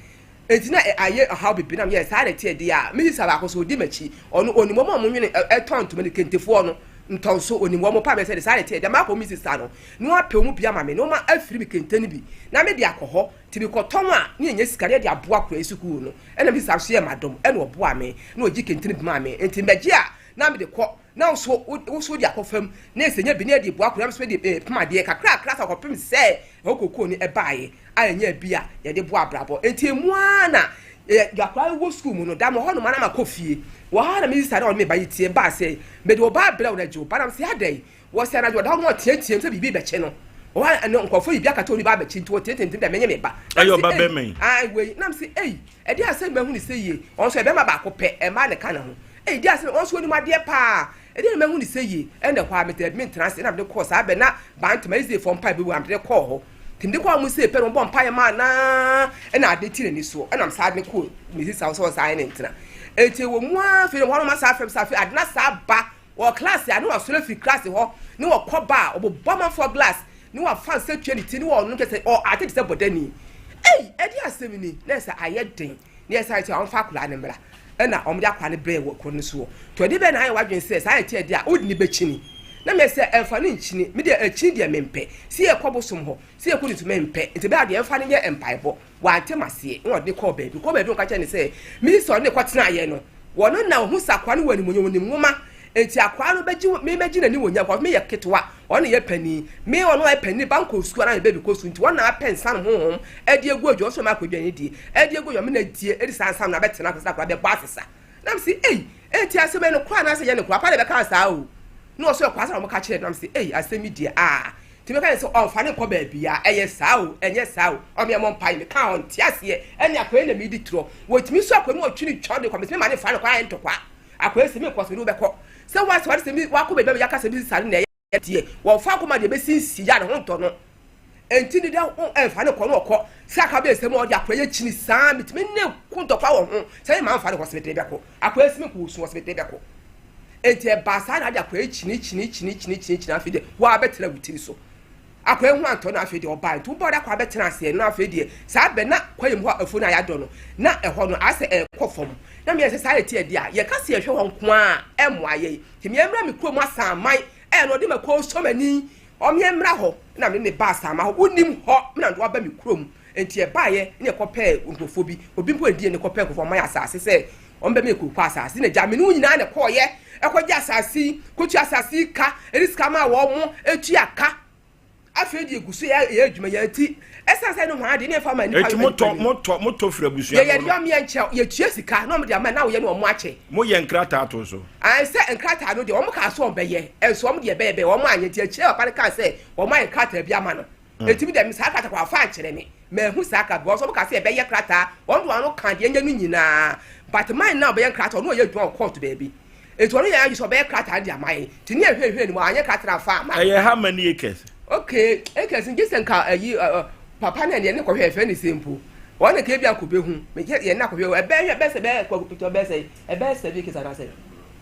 etina aye how be binam ye sa de tie de a mi sa ba ko so di machi onu onimo mo nwene eton to me kentefo no ntonso onimo mo pa me se de sa de tie de ma ko mi sisa no no apɛ mu bia ma me no ma afiri mi kentani bi na me de akɔhɔ ti bi kɔtɔn a ne enye sikare de aboa kura esukuu no ɛna mi sa so ye madom ɛna oboa me na ogi kentani bi ma me enti megye a na me de kɔ na so di akɔfam na esenya bi na de boa kura so de pema de kakra sa kɔpem sɛ okoko ni ɛbaaye anya bia ye de boa brabo enti emu ana yakwa wo school mu no da mo ho no mana makofie wo ha na mi sisa na o me ba yitie ba sɛ me de oba bra wo na jo ba na se adai wo se na jo da ho tietie sɛ bibi be che no wo ha no nkofo yibi akata oni ba be chi nti wo tietie nti da menye me ba ayo ba be men ai we na me se e de asem ma hu ni se ye on so e be ma ba ko pe e ma ne ka na ho de asem on so oni ma de pa e de ma hu ni se ye e de kwa me te admin trans na de course abe na bant ma ise from pipe we am de call ho tinde kwa mu se pero bon paye ma na e na ade tire ni so e na msa ade ko mi si so sai ne ntina eti wo mu afi no ho ma sa afem sa afi ade na sa ba wo class ya no wa so fi class ho ni wo ko ba obo ma for glass ni wa fan se twa ni ti ni wo no kese o ade se bodani e di asem ni na sa ayeden ni sa ti on fa kula ne mra e na omde akwa ne bre wo ko ni so to de be na ayi wadwen se sa ati ade a odini be chini na me se emfa ne nchini me de achi de mempe si e kobosom ho si e kodi to mempe nti be ade emfa ne ye empaibo wa atemase no de ko baabi nka cha ne se mi so ne kwatena ye no wono na hu sakwa ne wani munyo nwoma enti akwa no beji me meji na ni wonya kwa me ye ketwa wono ye pani me wono ye pani banko school na baby ko su nti wono apensa no honhom ade egu adwo so ma kwadwa ne di ade egu yo me na die edi sansam na betena ko sakwa be basesa na me se enti aseme no kwa na se ye ne kwa pa de be ka sa o no so kwasa mo ka kire nam se asemi dia ti me ka se on fa ne ko ba bia eye sao enye sao o me mo mpai me ka on ti ase ene akwa na me di tro wotimi so akwa me otwini twode kwa me ma ne fa ne kwa entokwa akwa se me ko so do be ko se wa so se me wa ko be ya ka se bi sare na ye tie wo fa ko ma de be sinsi ya ne ho to no enti ni da fa ne ko no ko se aka be se me o de akwa ye chini saa me ti me ne ko ntokwa wo ho se me ma fa ne ko se be be ko akwa se me ko so se be be ko enti basa na aja kwa chini afide wa betela wutiri so akwa hu anto na afide oba nti bo da kwa betena ase na afide sa be na kwa yemu afu na ya do no na eho no ase ekofom na me sa eti edi a ye ka se ehwe ho nko a emoaye ti me emra me krom asamai no de makọ so mani o me emra ho na me ne basa ma ho unim ho me na do ba me krom enti e baaye ne ekopɛ nkofo bi obi mpo edi ne ekopɛ nkofo ma ya asase se on be me ku kwa asase ne ja me no nyina ne kɔye ekɔgye asase kotu asase ka eriska ma wo mo etu aka afedi egusu ya adwuma ya ti esanse no hwa de ne fa ma ni eti moto frabusu ya ye yom ye nche ye tua sika no mo de ama na wo ye no mo ache mo ye nkrata ato so an se nkrata no de wo mo ka so on be ye enso wo mo de be wo mo anye ti ache o pare ka se wo mo nkrata bi ama no eti bi de mi saka ta kwa fa akyere ne me hu saka bo so mo ka se be ye krata wo do anu kan de nya no nyina but mine now be ye krata no ye dwan court baby etu onu ya so be krata de amaye ti ne hwehwe ni mo anye krata fa ma how many acres okay acres ngise nka ayi papa na ne ko hwehwe ni simple wona ka bia ko be hu me ye na ko hwehwe e be se be ko picture be se e be se bi kisa na se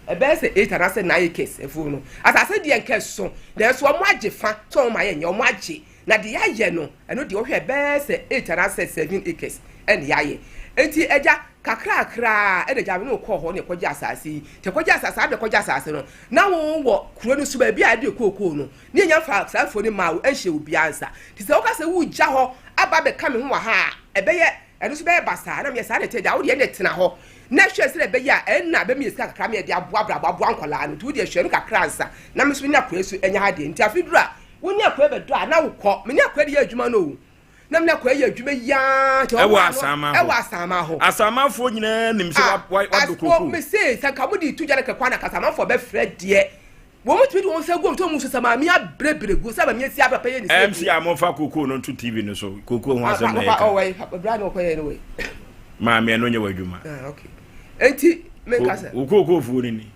e be se 8 na se 9 acres efu no asase de enke so na so mo age fa so mo aye nye mo age na de ya ye no eno de wo hwe be se 8 na se 7 acres en ya ye enti eja kakra e de jabe no ko ho ne kwaje asase te kwaje asase abe kwaje asase no na wo kuro no so ba bia de kokoo no ne nya fa safo ni ma wo enhye obi ansa ti se wo ka se wo gya ho aba be ka me ho wa ha ebe ye eno so be basa na me sa de te da wo de ne tena ho na hwe se ebe ye en na be me sika kakra me de aboa ankola no tu de hwe no kakra ansa na me so nya kuro so enya ha de nti afidura wo nya kuro be do a na wo kɔ me nya kuro de adwuma no nam na kwa ye adwuma ya to ewa asama ho asama fo nyina nim se wa do kokoko me say sanka mudi tuja na kwa na kasama fo be frɛ de wo mo tumi won say go to mu so sama me abrebre go sama me si papa ye ni say MC amofa koko no to TV no so koko ho asem na oh wait bra no ko ye no way ma me no nye wadwuma okay enti me ka say koko fu ni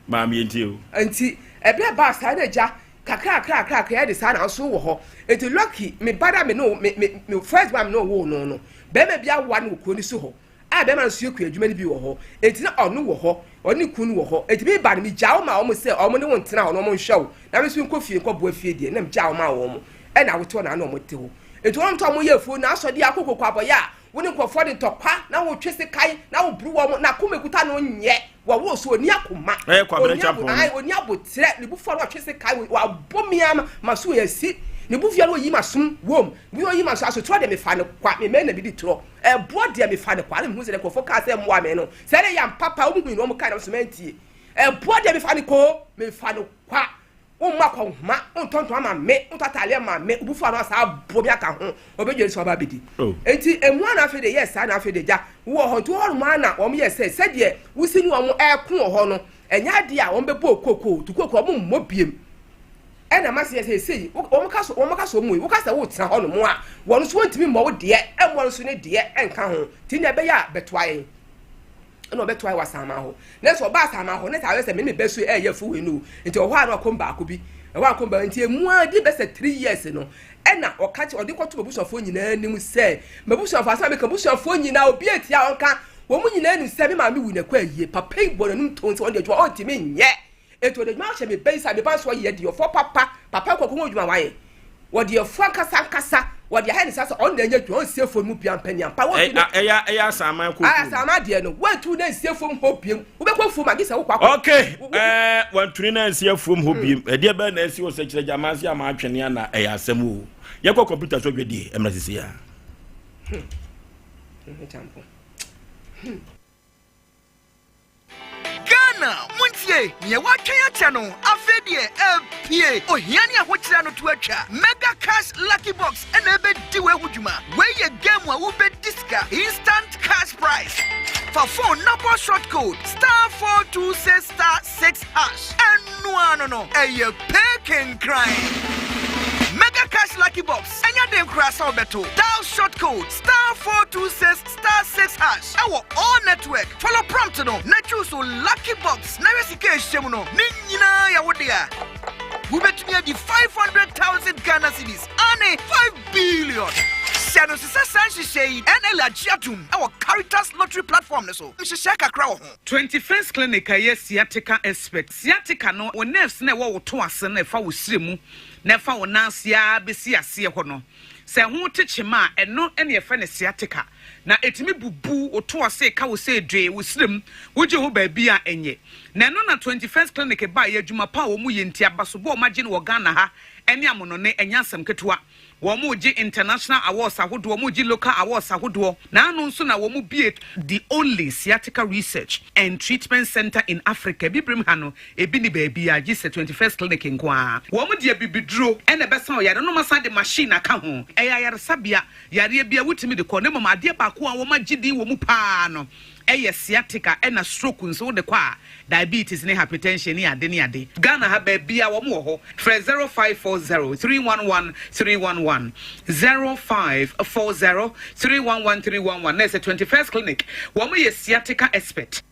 ma me enti o enti ebia ba sa na ja kakra ya de sa na so wo ho enti lucky me bada me no me first one no wo no be me bia wa no ko ni so ho a be ma so eku adwuma ni bi wo ho enti na ono wo ho oni kun wo ho enti be ba ni jawo ma o mo se o mo ne won tena o no mo nhwew na me so nko fie nko bo afie die na me jawo ma wo mo e na woto na na o mo te ho enti won to mo ye fu na so de akoko kwa boya woni nko fo de tokwa na wo twese kai na wo bru wo mo na komekuta no nye wo so oni akoma oni abotre ni bu fo no twese kai wa bomiam maso yasi ni bu fia no yi masum wom bi o yi maso aso tro de me fa ne kwa me na bi di tro bo de me fa ne kwa me hu se de ko fo ka se mo ame no se de yam papa o mu no mo kai na so mentie bo de me fa ne ko me fa ne kwa o ma kwa ma o tonton ama me o tatale ama me bu fo no asa bo bi aka ho o be jeri so ba bedi enti emu na fe de yes na fe de ja wo ho to ho ma na o mo yes se de wusi ni o mo ekun ho no enya de a o be bo kokoko to kokoko o mo biem ena ma se sei o mo ka so mu wo ka se wo tena ho no mo a wo no so ntimi mo wo de e mo no so ne de enka ho ti na be ya betoaye no betoaye wasama ho na so ba sama ho na ta we se me besu e ye fu we no nti o ho a no komba ko bi e wa komba nti emu a di be se 3 years no ena o ka ti o di ko to babusofo nyina anim se babusofo asa be ka babusofo nyina obi etia onka wo mu nyina anim se me ma me wu na kwa yie papa igbo no ntom se on de jwa o ntimi nye eto de dwuma hye me beisa me ba so ye de ofo papa kokko dwuma waye wo de ofo kasa wo de ha ni sasa on de nya dwuma sie fo mu pian paniam pa wo eya asaman kokko asaman de no wo tu na sie fo mu ho piem wo be ko fo ma gisa wo kwa okay wo tu na sie fo mu ho piem e de ba na si wo se kire jamasi ama atwene na eya asem wo ye ko computer so dwedi emra sisi ya champo Ghana, Muntie, ye watching channel, Afedie, LPA, Ohiani, Hochano to Acha, Mega Cash Lucky Box, and Ebe Diwe Hujuma, where ye game will be disca, instant cash prize. For phone number short code, *426*6#, and no, a pecking crime. Mega Cash Lucky Box, and your name crash out beto. Dial short code *426*6#. Our all network. Follow prompt no. Natural so Lucky Box. Never see case shemuno. Nina ya wodia. We bet me the 500,000 Ghana cedis. Ane 5 billion. Shano sisa sanshi shade and elagiatum. Our Caritas lottery platform so. Mshaka crow. 21st clinic a sciatica expert. Sciatica no o nerves ne wo to asene fa wo sremu. Nefa wo nansia besi ase ho no se ho techema eno ene ye fa ne sciatica na etimi bubu oto ase ka wo se dwe wo srem wo je ho ba bia enye na no na 21st clinic ba ye adwuma pa wo mu ye ntia baso bo magine wo Ghana ha ene amono ne enyasam ketua wo mu gi international awards ahodo wo mu gi local awards ahodo na anu nso na wo mu bie the only sciatica research and treatment center in Africa bibrim ha no ebi ni ba bia gi 21st clinic nkoa wo mu de bibidro ene besa o yare no masa de machine aka ho yare sabia yare bia wutimi de ko ne mama de ba ko a wo magidi wo mu pa no sciatica ena stroke nso de kwa diabetes ne hypertension ni ade Ghana ha ba bia wo mo ho 0540311311 0540311311 na 21st clinic wo mo ye sciatica expert.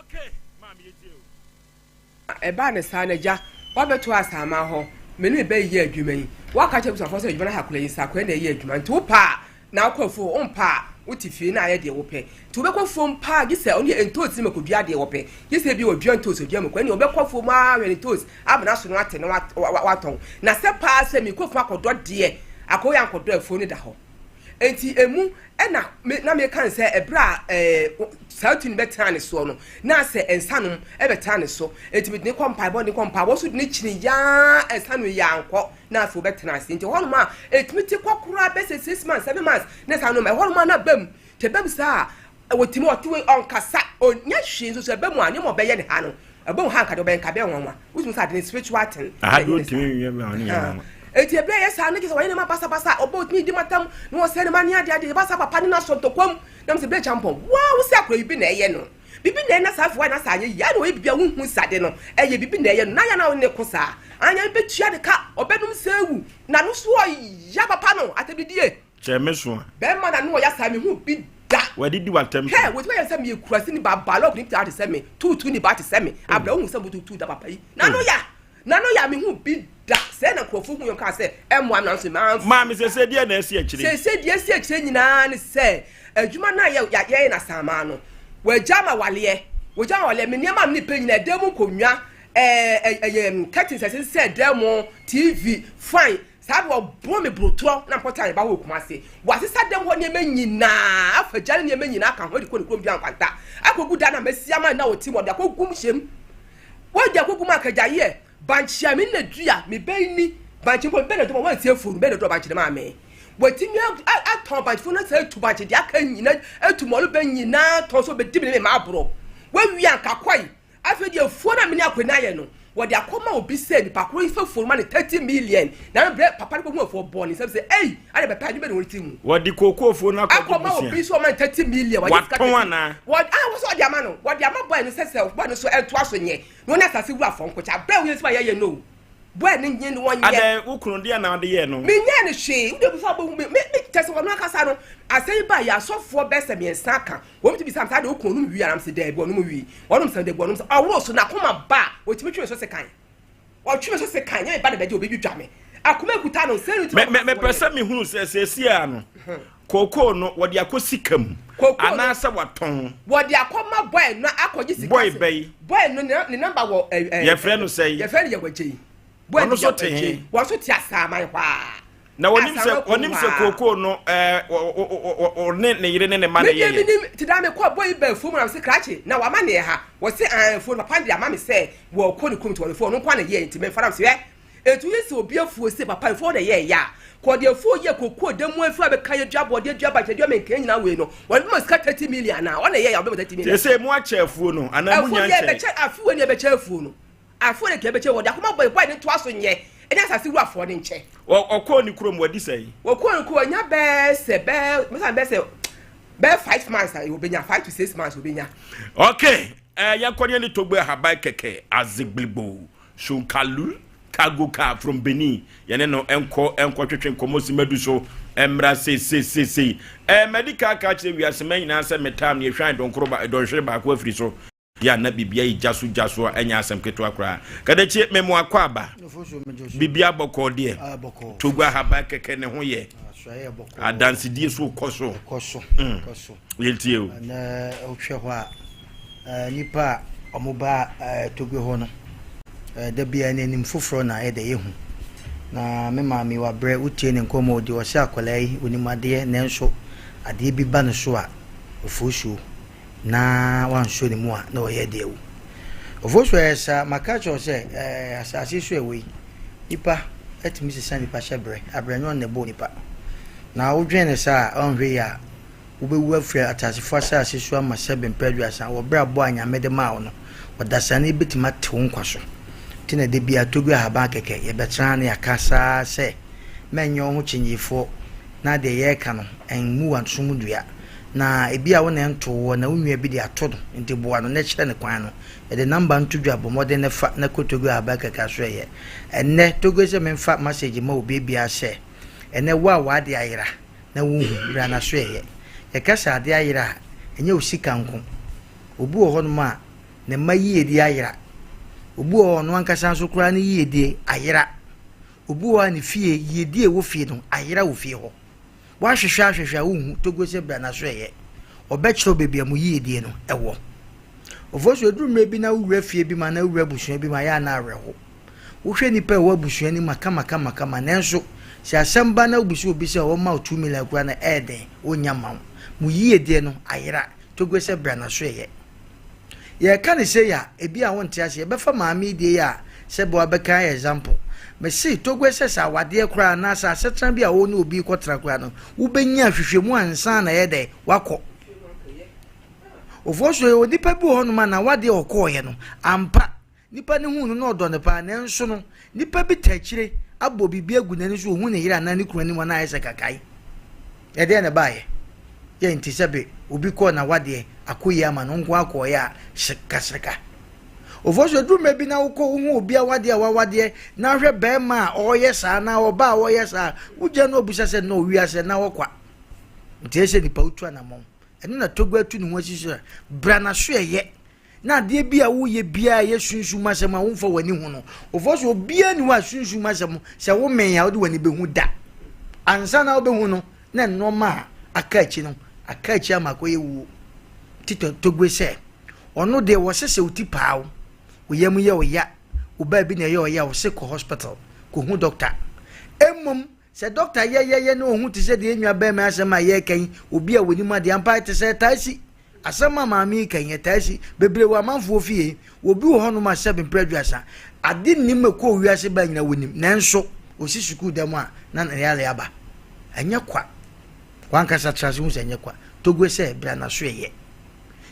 Okay mami yetiu eba ne sa na ja wa beto asama ho menu be ye adwuma yi waka che busafo se adwuma na hakula yi sa kwa na ye adwuma nti wo pa na akwafu on pa utifie na aye de wo pe nti wo bekwafu mpa gise oni entosi makobia de wo pe gise bi odua entosi odua makwa ni wo bekwafu ma we entosi abna so no ate na waton na se pa se mi kwafu akodo de akoya akodo afo ni da ho enti emu ena na me kan se ebra South betane so no na se ensanom ebetane so enti me ne kompa wo so ne chini ya ensanu ya anko na afo betana se enti hono ma etimi ti kokura be 6 months 7 months ne sanu ma hono ma na bam te bam sa wotimi otiwe onkasa onya hwe so bam anye mo be ye ne ha no abon ha nka do be nka be wonwa wotimi sa de spiritual thing aha do timi ye me ani eti ebe yesa na kisa wani ma basa obo ni di matam no se ne mani ade basa papa ni na so tokwam na mse ble champon wa wo se akura bibi na eye no bibi na na sa afwa na sa anye ya no e bibia hu sade no eye bibi na eye no na ya na ne kosa anya be tua de ka obenum sewu na no so ya papa no atebidie chemeso be ma na no ya sa me hu bi da wadidi watem he we ya sa me kurasi ni baba lo ni ta se me tutu ni ba te se me abra hu se tutu da papa yi na no ya me hu bi da se na krofu hu yo ka se emo am na so ma me se dia na esi akire se dia esi akire nyina ne se adwuma na ya na sama no wajama wale me niam am ni pe nyina demu konwa curtains se demo TV fine sabe obo me broto na mpota ba wo kuma se wasesa dem ho ne nyina afagya ne nyina ka ho de ko ne krom bi ankwanta akogu da na mesia ma na oti mo da kogum hyem wodi akogum akajaye banchia me na dua me beni banchi po be na do mo wan tie furu be na do banchi de ma me wati mi aton banchi na say tu banchi de aka nyina etu mo lo be nyina ton so be dibi me ma abro wa wi anka kwai afedi efuo na me ni akwena ye no wodi akoma obi say ni pakoro ifa furu ma 30 million na be papa ko hu afo born say eh ade be pa be no timu wodi koko furu na akoma obi so ma 30 million wodi skata wodi wo so di ama no wodi ama boy no say boy no so eto aso nye no na sase wu afon ko cha be wo yesi ba ye no boy ni nye ni won ye ade ukunu dia na ade ye no me nya ni hwe wu de bi so bo me tese wono akasa no asai ba ya sofo bese me nsaka wo mti bi sam sa de ukunu no wi aram se de bo no wi wono sam de bo no awo so na koma ba wo ti metwe so se kan wo twe so se kan ye ba de be obi dwa me akoma ekuta no se me pese me hunu se sia no koko no wodi akosikam ana sa waton wodi akoma boy no akogi sika boy bay boy no ne number wo ye friend no say ye friend ye wagye boy no so te wo so ti asama kwa na wonim se koko no ne yire ne ma ne ye me ti da me kwa boy ba fu mu na se krache na wa ma ne ha wo se fu no papa dia ma me se wo ko ni kum to fu no kwa ne ye nti me fara se etu yesi obi afu se papa fu ne ye ya ko de fu ye koko de mu afu abeka ye dwabo de dwaba che dwaba nke nyina we no wo me ska 30 million na wo ne ye ya be 30 million se mu acha afu no ana mu nya che afu ye be che afu we ne be che afu no afu ne ke be che wo de akoma boy boy ne to aso nye ene asase wu afo ne nche okọ ni krom wadi sai okọ ko nya be se be mesa be se be 5 months I obenya 5 to 6 months obenya okay yakọ ni togbe habai keke azigblibo shunkalu kagoka from Benin yene no enko twetwe nkomosi meduso emra se medical catch we asema nyina se metam ne hwan donkoro don hwere ba ko afiri so ya na bibia yi jaso anya asem keto akra kada chi memo akwa aba bibia boko de togwa haba keke ne ho ye adansi die so koso yeltie o na ohwe ho a nipa omoba togwe ho no da bia ne nim foforo na ede yehu na me maami wa bre utie ne nkomo di o sha akwalai onimade ne nso ade bi ba no so a ofusu na wan so ni mu a na o ye de ewu ofusu esa makacho se asase so ewe nipa etimi se san nipa shebre abranyo ne bo nipa na wodwen ne sa onhwe ya ubewu afre atase fo asase so ama sebe mpadu asa wo bra bo anya mede ma wo no odasane betima te wo nkwaso tina de bia togu ahaba keke ye betra na yakasa se menyo ho chinyifo na de ye ka no enmu wansumu dua na ebia wo na nto wo na unwa bi de atodo nti boa no na kire ne kwan no e de number ntodua bomode ne fa na kotogu ahaba keke so ye enne togu se memfa message ma obi bia se enne wa de ayira na wo hu bra na so ye ye kasa de ayira enye osika nko obu ho no ma ne mayi edi ayira obu o no ankasa so kura ne yede ayira obu wa ne fie yede wo fie no ayira wo fie ho wa hwehwa wo togo se bra na so ye obekiro bebia mu yede no ewo ofoso eduru mebi na wura fie bi ma na wura busuan bi ma ya na areho wo hwe nipa wo busuan ni makama nenso si asamba na obusu obi se wo ma 2 million kura na eden onyama mu yede no ayira togo se bra na so ye ye kan say ya ebi a wonte ase be fa maami die ya se bo abeka example me see togwe se sa wade kura na sa setran bi a woni obi kotra kura no wo benya hwehwemu ansa na ye de wako ofoso odipa bi ho no ma na wade okoye no ampa nipa ne hu no odo ne pa ne nso no nipa bi takire abo bibi egu nani so hu ne yira na ne kuro ni mo na ayese kakai ye de na bae ye nti sebe obi ko na wade akoyi ama no nko akoye a shikashika ofoso du mebi na uko hu obi a wade na hwe be ma oye sa na oba oye sa uje no obusa se no wiase na wokwa nti ese nipa utu anamom eno na togwa tu ni ho asisira bra na so ye na de bia wo ye bia ye sunsu masem a wo mfa wani hu no ofoso bia ni wa sunsu masem se wo men ya wo de wani be hu da ansa na wo be hu no na no ma akachi no akachi amakoye wu tito togwe se ono de wo sese uti paawo oyam ye oya oba bi na ye oya wo se ko hospital ko hu doctor emmom se doctor ye no hu ti se de enwa ba ma asema ye kan obi a woni ma de ampa ti se taisi asema maami kan ye taisi bebre wa manfo fie obi wo hono ma 7 preduasa ade nim ko wiase ba nyina wonim nanso osi suku dem a na yale aba anya kwa kasa trase hu se anya kwa togwe se bra na so ye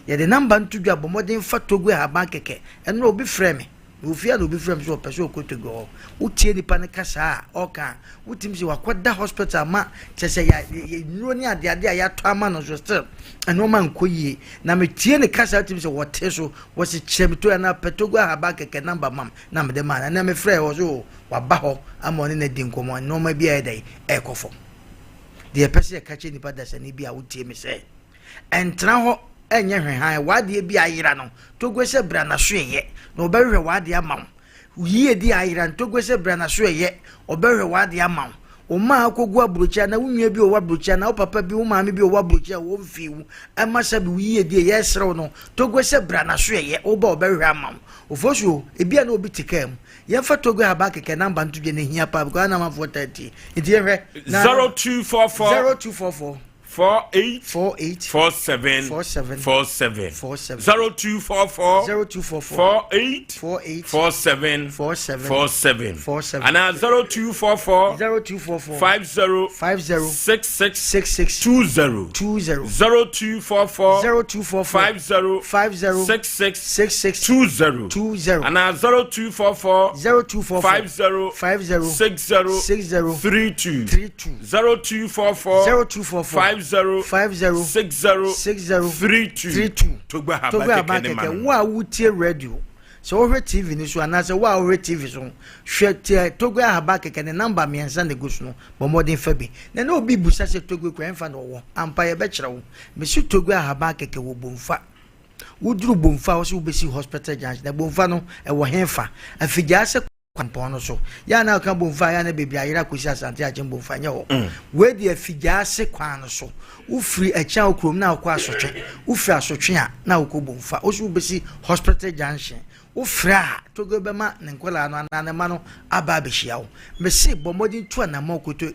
de number ntudwa bomodin fa togwe aba keke eno obi frame ofia no obi frame so pese okotogo utie nipa ne kasa oka utimsi wakwada hospital ma chese ya nuro ni ade ya to ama no so still eno ma nkoyie na metie ne kasa utimsi wote so wose chemto na petogwe aba keke number mam na me de ma na me frame wo so waba ho amone na dinkomo no ma bia edai ekofo de pese ka che nipa da se ni bia utie me se entra ho enye hwehan wade bi ayira no togwese bra na so ye no obehwe wade amam yiye di ayira togwese bra na so ye obehwe wade amam o ma akogu abrocha na wunwe bi o wabrocha na o papa bi o maami bi o wabrocha wo mfiwu amasa bi yiye di ye srew no togwese bra na so ye o ba obehwe amam ofosu ebia na obi tikam ye fa togwe aba keke namba ntudwe ne hia pa ko na ma 430 enti ye hwe 0244 48 47 47 0244 48 47 47 and 0244 50 66 20 0244 50 66 20 and 0244 50 60 32 0244 50 6032 Togba Habakeke wa wutie radio so wo TV ni so anase wa wo TV so hwete Togba Habakeke ne number me ensa ne gusu no bomodin fa bi na no obi busa se Togba kwa enfa no wo ampa ye be kire wo me su Togba Habakeke wo bomfa wuduru bomfa wo se wo be si hospital jange na bomfa no e wo henfa afigya se kwampono so ya na ka bomfa ya na bebi ayira kosi asante a jembo mfanya ho we de afigya se kwan so ufiri acha okrom na akwa asotwe ufiri asotwe a na okobomfa o so besi hospital junction ufira Togba bema ne nkola no ananema no aba behia wo mesi bomodi tu na makoto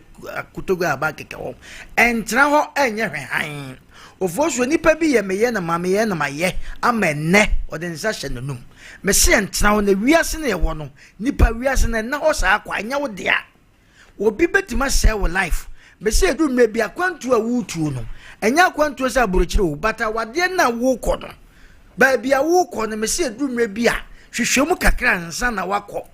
Togba Habakeke wo entra ho enye hwehan ofoso nipa bi ye meye na mame ye na maye amenne odensa hye nanum mesi entra ho na wiase na ye wo no nipa wiase na ho sa akwa anya wo dia obi betima share wo life mesi edu mmebi akwantu a wutu no enya akwantu sa burochire wo bata wade na wo kɔ no ba bia wo kɔ no mesi edu mmebi a hwehwemu kakra nsa na wakɔ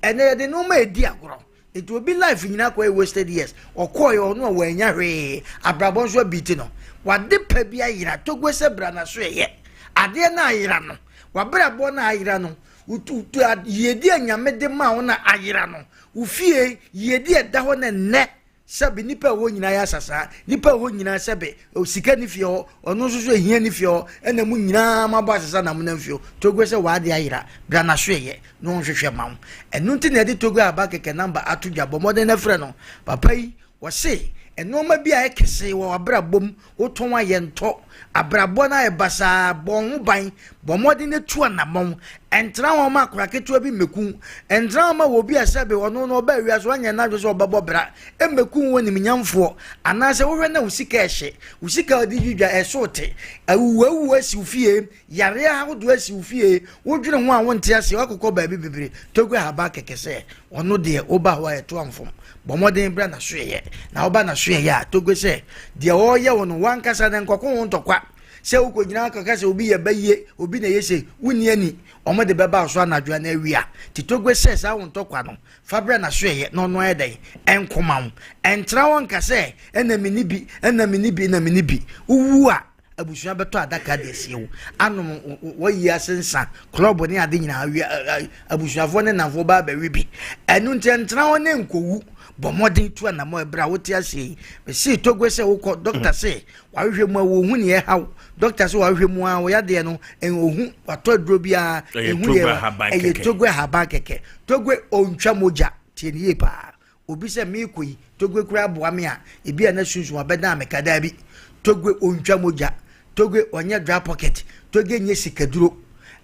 ene ye de no ma edi agoro it will be life nyina kwa wasted years okoye ono wa anya hwe abrabon so biti no wade pa bi ayira Togwese bra na so ye ade na ayira no wabrabo na ayira no utu yedi anyame de ma wo na ayira no ufie yedi eda ho na ne sabe nipa wo nyina ya sasa nipa wo nyina sabe osika ni fie ono so ehia ni fie ena mu nyina mabo asasa na mu na fie Togwese wade ayira bra na so ye no hwehwe ma wo enu nti na de Togba Habakeke number atudwa bomo de na frɛ no papa yi wo se enoma bi a ekese wo abrabom wo ton aye nto abrabo na e basa bon ban bomodi ne tu anamon entra wo ma kraketu bi meku entra ma wo bi asabe wono no ba wiaso anya na so obabo bra emeku woni minyamfo anase wo hwe na usika ehye usika odi dwudwa esote awuwu asi ufie yare ha wodo asi ufie wo dwene ho a wonte ase wakokɔ ba bi bibire Togba Habakeke se ono de oba ho eto amfom bomodi bra na so ye na oba na so ye a Togwese de o ye wono wankasa na nkɔkɔ ho ntɔkwa se wo ko nyina ka se obi ye baye obi na ye se wuni ani omo de beba so anadwa na awia titogwe se sa won tokwa no fabra na so ye no no eden enkoma wo entra won ka se ena mini bi uwu a abusua beto adaka de siewo anom wayi asensa club ne ade nyina awia abusuafo ne nafo ba ba wi bi enu ntentra won ne nkowu bomodin tu na mo ebra wote ase me si togwe se wo doctor se wa hwehwe mu wo hu ne ye hawo doctor se wa hwehwe mu a wo ya de no en ohu wato dro bia ehu ye togwe haba keke togwe ontwa moja tie ne ye pa obi se mi koi togwe kura boa me a ebi na sunsun abeda me kada bi togwe ontwa moja togwe onye dra pocket togwe nye sikaduro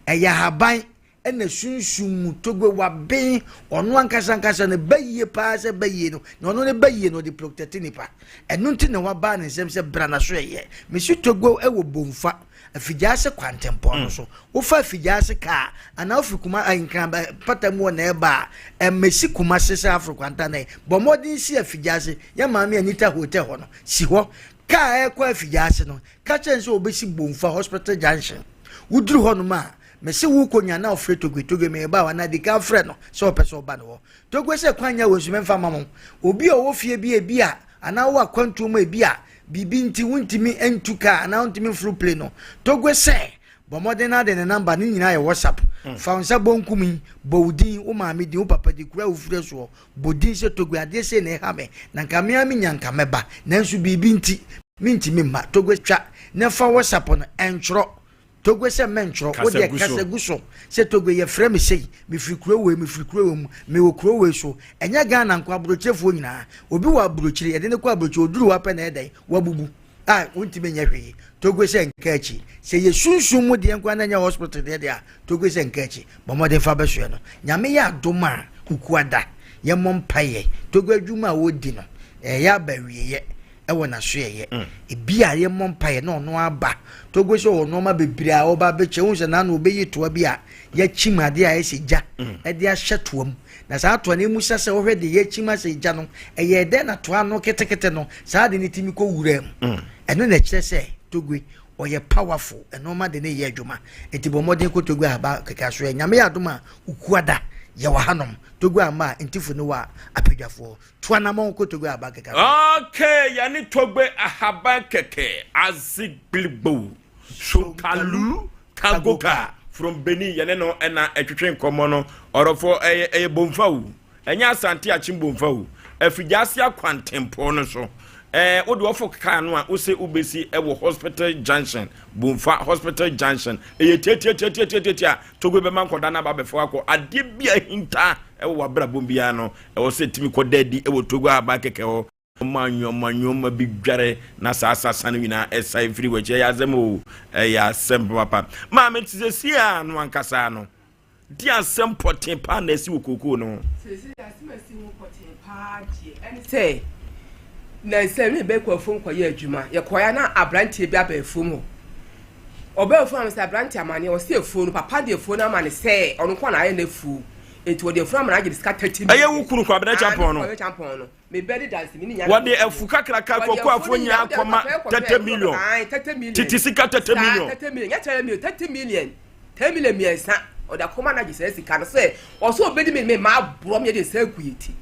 eya haban ena sunsun togwe wa ben onu ankasa ne baye pa se baye no no ne baye no de protect nipa enu nti ne wa ba ne nsem se bra na so ye me si togwe e wo bomfa afijase kwantempo no so wo fa afijase ka ana ofukuma ankran patamu na eba emesi kuma sese afrikwanta na bomodin si afijase ya maami anita hotel ho no si ho ka e kwa afijase no ka chense obesi bomfa hospital junction wuduru ho no ma mesi wu konya na ofre togwe me ba wa na de ka frɛ no so opeso ba no togwe se kwanya wo sume mfa mamon obi o wo fie bi a ana wo akwantu mu bi a bibi nti wuntimi entuka ana wuntimi flu play no togwe se bomodena de ne number ni nyina ye WhatsApp fa unsa bonkumi bowdin o maami di o papa di kura ofre so bodin se togwe ade se ne ha me na nka me ami nyanka meba nanso bibi nti mintimi ma togwe twa ne fa WhatsApp no enchro togwe se menchro o de kase guso se togwe ye frame sei me frikuro we mu me wokuro we so enya ga na nkwa brochefo nyina obi wa brochire ye de ne kwa broche oduru wa pe na edan wa bubu untime nya hwe togwe se nkachi se ye sunsun mu de nkwa na nya hospital de a togwe se nkachi bomode fa beso no nyame ya doma kukuada ye mompaye togwe adwuma wo di no ya bawie ye ewo na so ye ebia ye mompaye no no aba togwe so no ma bebira oba beche unse na na obeyi to bia ya chimade a esija e de ahyetom na sa to na emusa se wo hwede ya chima se ija no eye de na to ano ketekete no sa de ne timi ko wuram eno na kire se togwe oye powerful eno ma de ne ye adwuma etibo modern ko togwe aba kekaso nyame ya adoma ukuada ya wahanom togwe ama ntifu ne wa apedwafo to anamon ko togwe aba kekaso okay ya ni togwe ahaba keke azigbilbo shokalu kagoka from Beni yene no ena etwetwen komo no orofo eye bomfawu enya asante achimbomfawu afijase akwantempo no so odi ofo ka no a ose ubesi ewo hospital junction bomfa hospital junction eye tietietia togwe be man koda na ba befo akọ ade bia hinta ewo wabra bombia no ewo se timi kodadi ewo togwe aba keke ho manyo bigware na sasa wina esai free weche ya zemo ya sempo papa ma metizesi a no ankasa no di asem potin pa na esi wokoko no sesi asimasi wo potin pa die eni say na semi be kwa fon kwa ye adwuma ye koya na abrantie bi aba efom ho oba efom am say abrantie amane o say efom papa de efom na amane say onu kwa na aye na efu enti wo de efom amane age ska 30 aye wukuru kwa abra champion no me bedi dance mi nya what the efuka kraka koko afonya akoma 30 million 30 million titisika 30 million 30 million ya tell me 30 million 10 million mi ensa o da koma na gise sika no say o so obedi me ma bro me de sa kuiti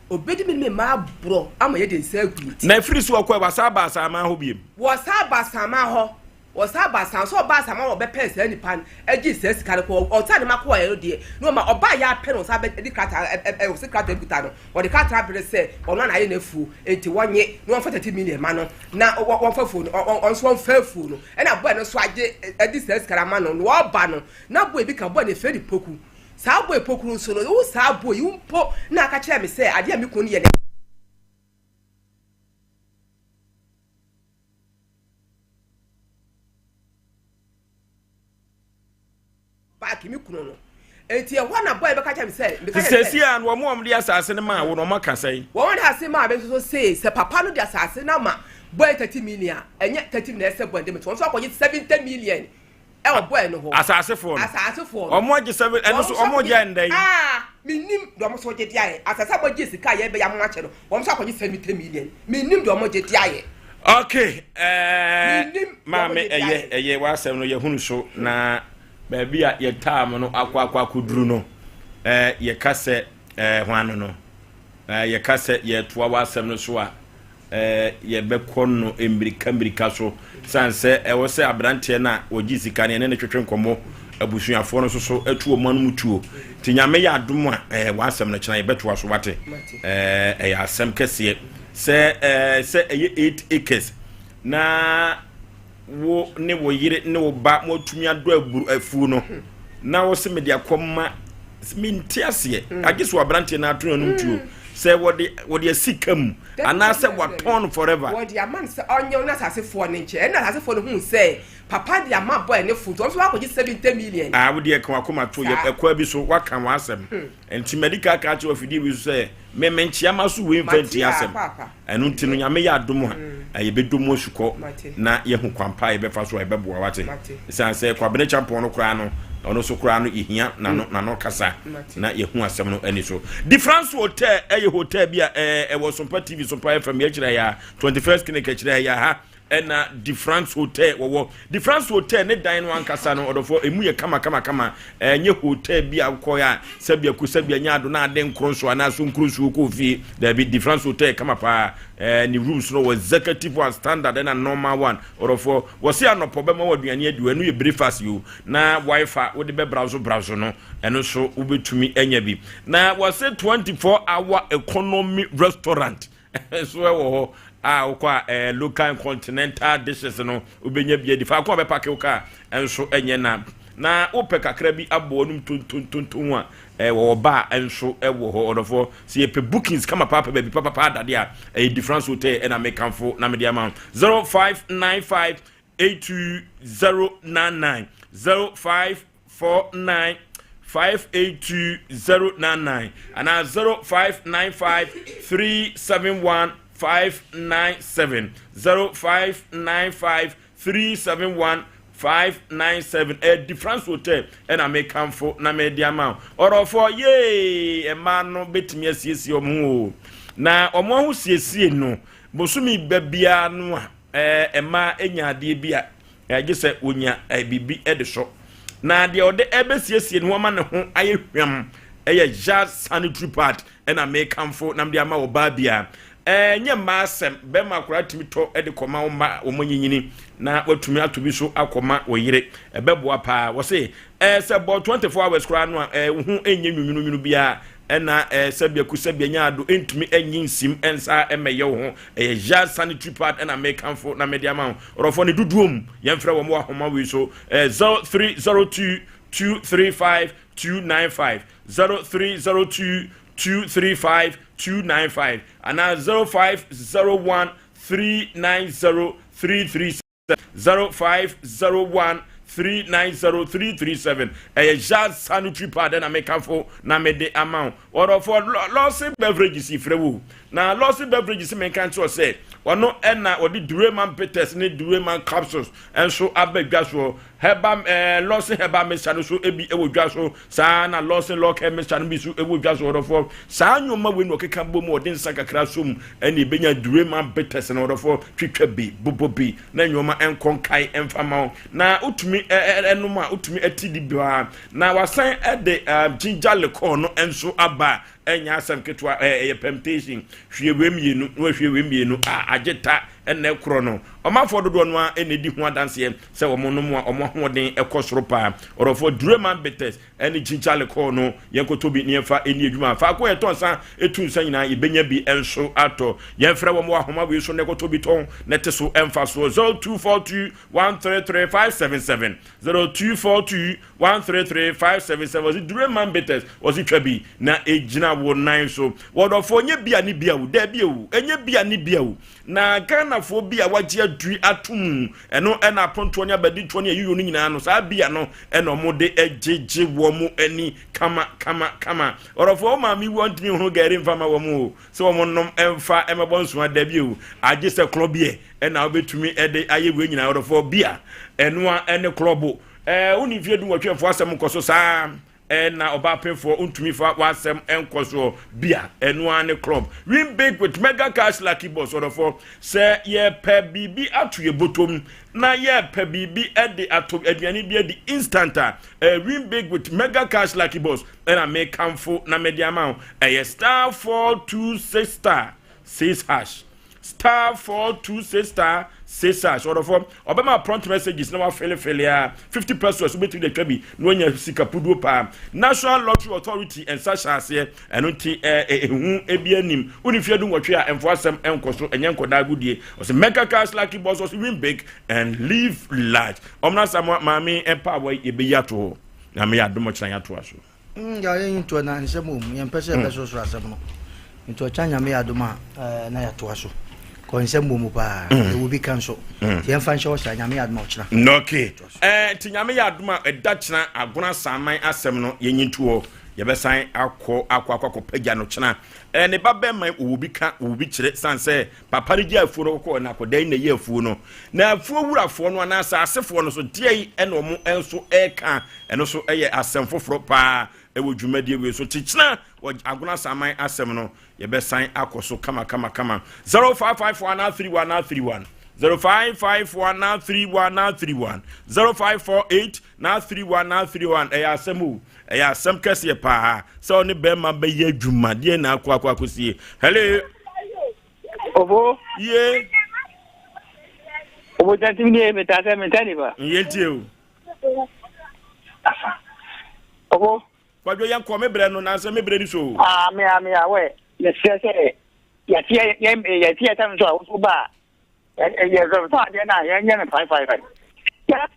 obedi me ma bro ama ye de sa kuiti na free so akwa wasaba asama ho biem wasaba asama ho wasaba san so ba asama wo be pese ani pan agi sa sika ko o ta ne makwa ye de no ma oba ya pe no sa be di krata o se krata buta no o de krata bre se ono na ye na fu enti wonye no 30 million ma no na won fa fu no on so fa fu no e na boy no so age adi sa sika ma no no oba no na boy bi ka boy ne fe di poku sa boy poku so no wo sa boy umpo na aka kire me se ade a me kunu ye kimi kuno no enti e ho na boy be ka cha me say be ka sesi an wo mo de asase ne ma wo no ma ka sai wo de asase ma be so say se papa no de asase na ma boy 30 million enye 30 million se boy de me so akoye 70 million e o boy no ho asase fo o mo je 7 eno so o mo je ndai minim do mo so je dia ye asase bo je sika ye be ya mo ache no wo so akoye 70 million minim do mo je dia ye Okay, mame eye wasem no ye hunu so na ba bia ye tam no akwa kuduru no ye kase hwanu no ye kase ye toa wasem no so a ye bekɔ no embrika so sanse wo se abrante na ogi sika ne ne twetwe nkomo abusuafo no so atu o manu mutuo ti nyame ya adom a wasem no kyena ye betoa so wate ya asem kese se 8 acres na wo ne wo yire ne wo ba mo tumi ado aburu afu no na wo se media komma minti ase agiso abrante na ato no mutuo se wode asikam ana se waton forever wode aman se onyo na sasefo ne nche na sasefo no hu se papa dia ma boy ne futo so akoji 70 million wode e kan akoma to ye ekwa bi so waka wasem enti medical card of fidi bi so se menchia maso we invent asem enu ntino nyame ya adom ha ye bedomo suko na ye hu kwampa ye befa so ye beboa wate san se kwabene champion no kra no ono so kra no ihia na no kasa na ye hu asem no ani so difference hotel ye hotel bia wo Sompa TV Sompa FM ye kire ya 21st clinic kire ya ha ena difference hotel wo difference hotel ne dan no ankasa no odofo emu ye kama nye hotel bia ko ya sabia ku sabia nya ado na ade nkronso ana so nkronso ko fi there be difference hotel kama pa ni rooms no executive one standard and normal one odofo wo se anopo be ma waduane adu enu ye breakfast you na wifi wo de be browse no eno so ubetumi enya bi na wo se 24-hour economy restaurant so wo kwa local and continental dishes no ubenya bia di fa kwa be pack uka enso enye na ope kakra bi abo onum tontontonton a wo ba enso ewo ho odofo se ye pe bookings kama papa baby papa dade a difference hotel and American for na media amount 0595 82099 0549 582099 and 0595 371 597 0595 371 597 a difference hotel and I make come for na media amount or for ye a man no betimi asiesie omo na omo hu siesie no bosumi babia no ma enya de bia gese onya bibi e de so na de ode ebe siesie no ma ne ho ayehwam jazz sanitary pad and I make come for na media ma obabia nye masem be makura timi to de koma oma omonyinyini na watumi atobi so akoma oyire ebeboa pa wo se se bo 24 hours kura no hu enye nwunwunu bia na sabia ku sabia nya ado entumi enyinsim ensa emeye ho jazz sanitary pad na make am for na media man orofo ne duduom yemfra wo mo ahoma we so 0302 235 295 0302 235 295 and now 0501 390 337 0501 390-337 jazz sanitary pad na make for na me de amount or for lossy beverages ifrewu na lossy beverages me kan to say ono na odi dureman peters ne dureman capsules and so abegwa so heba lossy heba me chanu so ebi ewodwa so sa na lossy lock me chanu bi so ewodwa so for sa nyoma we no keka bom odin sakakra so mu ene benya dureman peters na for twitwa bi bobobi na nyoma enkonkai emfama na utumi enuma utumi atidi bia na wasan de ginger liquor no enso aba enya asem ketwa temptation hwewemienu no hwewemienu ageta ene kro no omafo dodo no enedi ho adanse se wo mono mu omo hoden ekosoro pa orofo dureman betes ene ginger liquor no yenkotobi ne fa eni adwuma fa ko etonsa etunsa nyina ibenya bi enso ato yenfra wo mo ahoma we so ne kotobi ton nete so emfa so 0242 133 577 0242 133 577 dureman betes was it twabi na ejina wo nine so wodofo nye bia ni bia wo da bia wo enye bia ni bia wo na Ghana fo bia waje adui atum eno ena ponto nya badi to nya yuyo nyina no sa bia no eno mode ejeje wo mu ani kama orofo ma mi want me ho gari mfama wo mu so wo nom emfa emebonso ada bia wo age se club ye ena obetumi ede ayewe nyina orofo bia eno ene club uni fie du watwe fo asem koso sa na oba pefo untumi fa wasem enkoso bia eno ane club win big with mega cash lucky boss or for say ye pe bibi atu ye botom na ye pe bibi e de ato aduane bia di instanta win big with mega cash lucky boss and I make camfo na media amount star 426 star 6 hash star 426 star 6 hash or for obama prompt messages na wa fele 50 pesos between the twabi no nya sika pudu pa National Lottery Authority and such as here eno ti hu ebianim unifia du nwotwe a enfo asem enkoso enyenko da gudie o se mega cash lucky boss was win big and live large omna samwa mami empa boy ebeyato na me adomo chira yato aso ya yin to na nsemu yempese beso so asem no nto chanya me adoma na yato aso konsemu mu pa e will be cancel yen fan show sha nyame adoma ochira okay ti nyame adoma eda chira agona saman asem no yenyintuo yebesan akọ pagya no china ne babbe man obi kire sanse papa regi afuo no ko na akodan na ye afuo no na afuo wurafo no na asasefo no so die ene omo enso eka eno so eye asem foforo pa ewo dwumadie we so chichina agona saman asem no yebesan akoso kama 0554931931 0554931931 0548931931 asemu asem kese pa so ne be ma be ye dwumade na akwakosie hello obo ye obo tantimni me tata me tani ba yenti o obo kwadwo yan ko me bre no na se me bre ni so me we ye se ya tie tam so so ba ye so ta de na ye nya 555 ya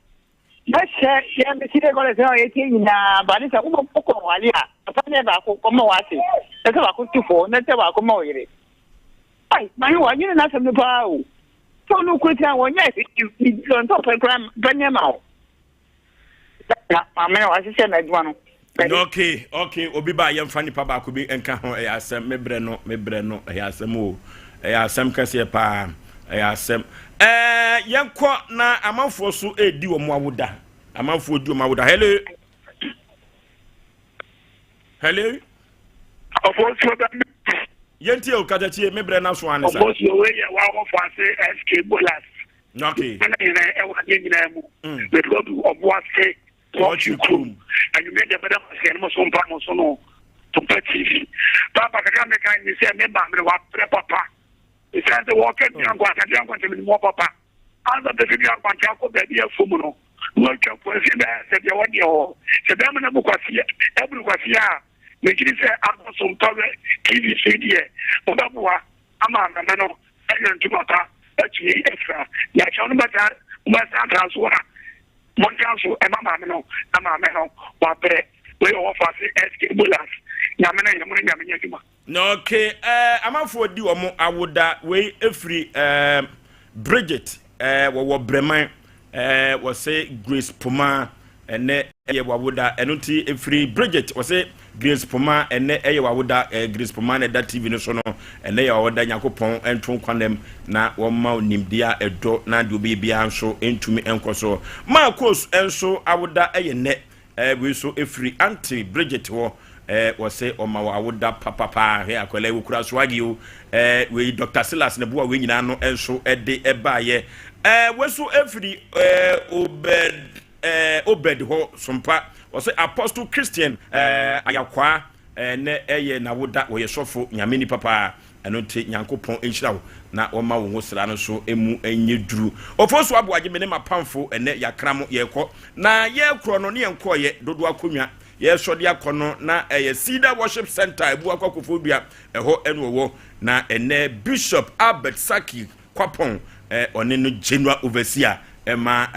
Masha ya mesire kole se ye tie na ba ni sa ko ko wali a pa ne ba ko mo wati e se ba ko tufo na te ba ko mo yire ai ma ni wa ni na se me pa o so no ko tia wo nya ni don to program banya ma o ya ma me wa se na dua no okay obi ba yem fani pa ba ko bi enka ho asem mebre no asem o asem kase pa asem yenko na amanfo so edi wo mo awoda amanfo di wo mo awoda hello ofoso ba yenti o kadachi mebre na so anesa ofoso we ya wa go fase SK bolas okay na e wa nyina mu be go do oboase what you come and you made the better say no Sompa no so no to TV papa ka me kan ni say me ba me wa papa e say the walk and go to me more papa and the video kwa ko be dia fumu no no ka ko si be say the one yo say be me na bu kwasi ebru kwasi a me kiri say am Sompa TV say die o ba bu wa ama na no e ntu mata e chi extra ya cha no mata ma sa transfer Monjanso e mama me no wa pre we offer SK bolas nyame na nyame nyama no okay amafo di omo awoda we efri Bridget wo breman wo say Grace Poma ene ye wawoda enuti efri Bridget wo say Grace Poma ene ye wawoda Grace Poma na da TV no so no ene ye wawoda Yakopon entun kwanem na wo ma onimdia edo na de obi bia nso entumi enkoso ma course enso awoda eye ne we so efri anti Bridget wo say o ma wawoda papa he akwele wo kura swagi o we Dr. Silas ne bo we nyina no enso ede ebaye we so efri Obed ho Sompa say Apostle Christian ayakwa ne eye na woda wo yesofo nyame ni papa eno te Nyankopon enhira wo na wo ma wo hosra no so emu anyeduru Ofosu Aboagye me ne mapamfo ene yakramo yekọ na yekro no ne yenko ye dodo akonwa ye sode akono na eye Cedar Worship Center ebu akokofodua eho eno wo na ene Bishop Albert Saki Kwapon one no general overseer ema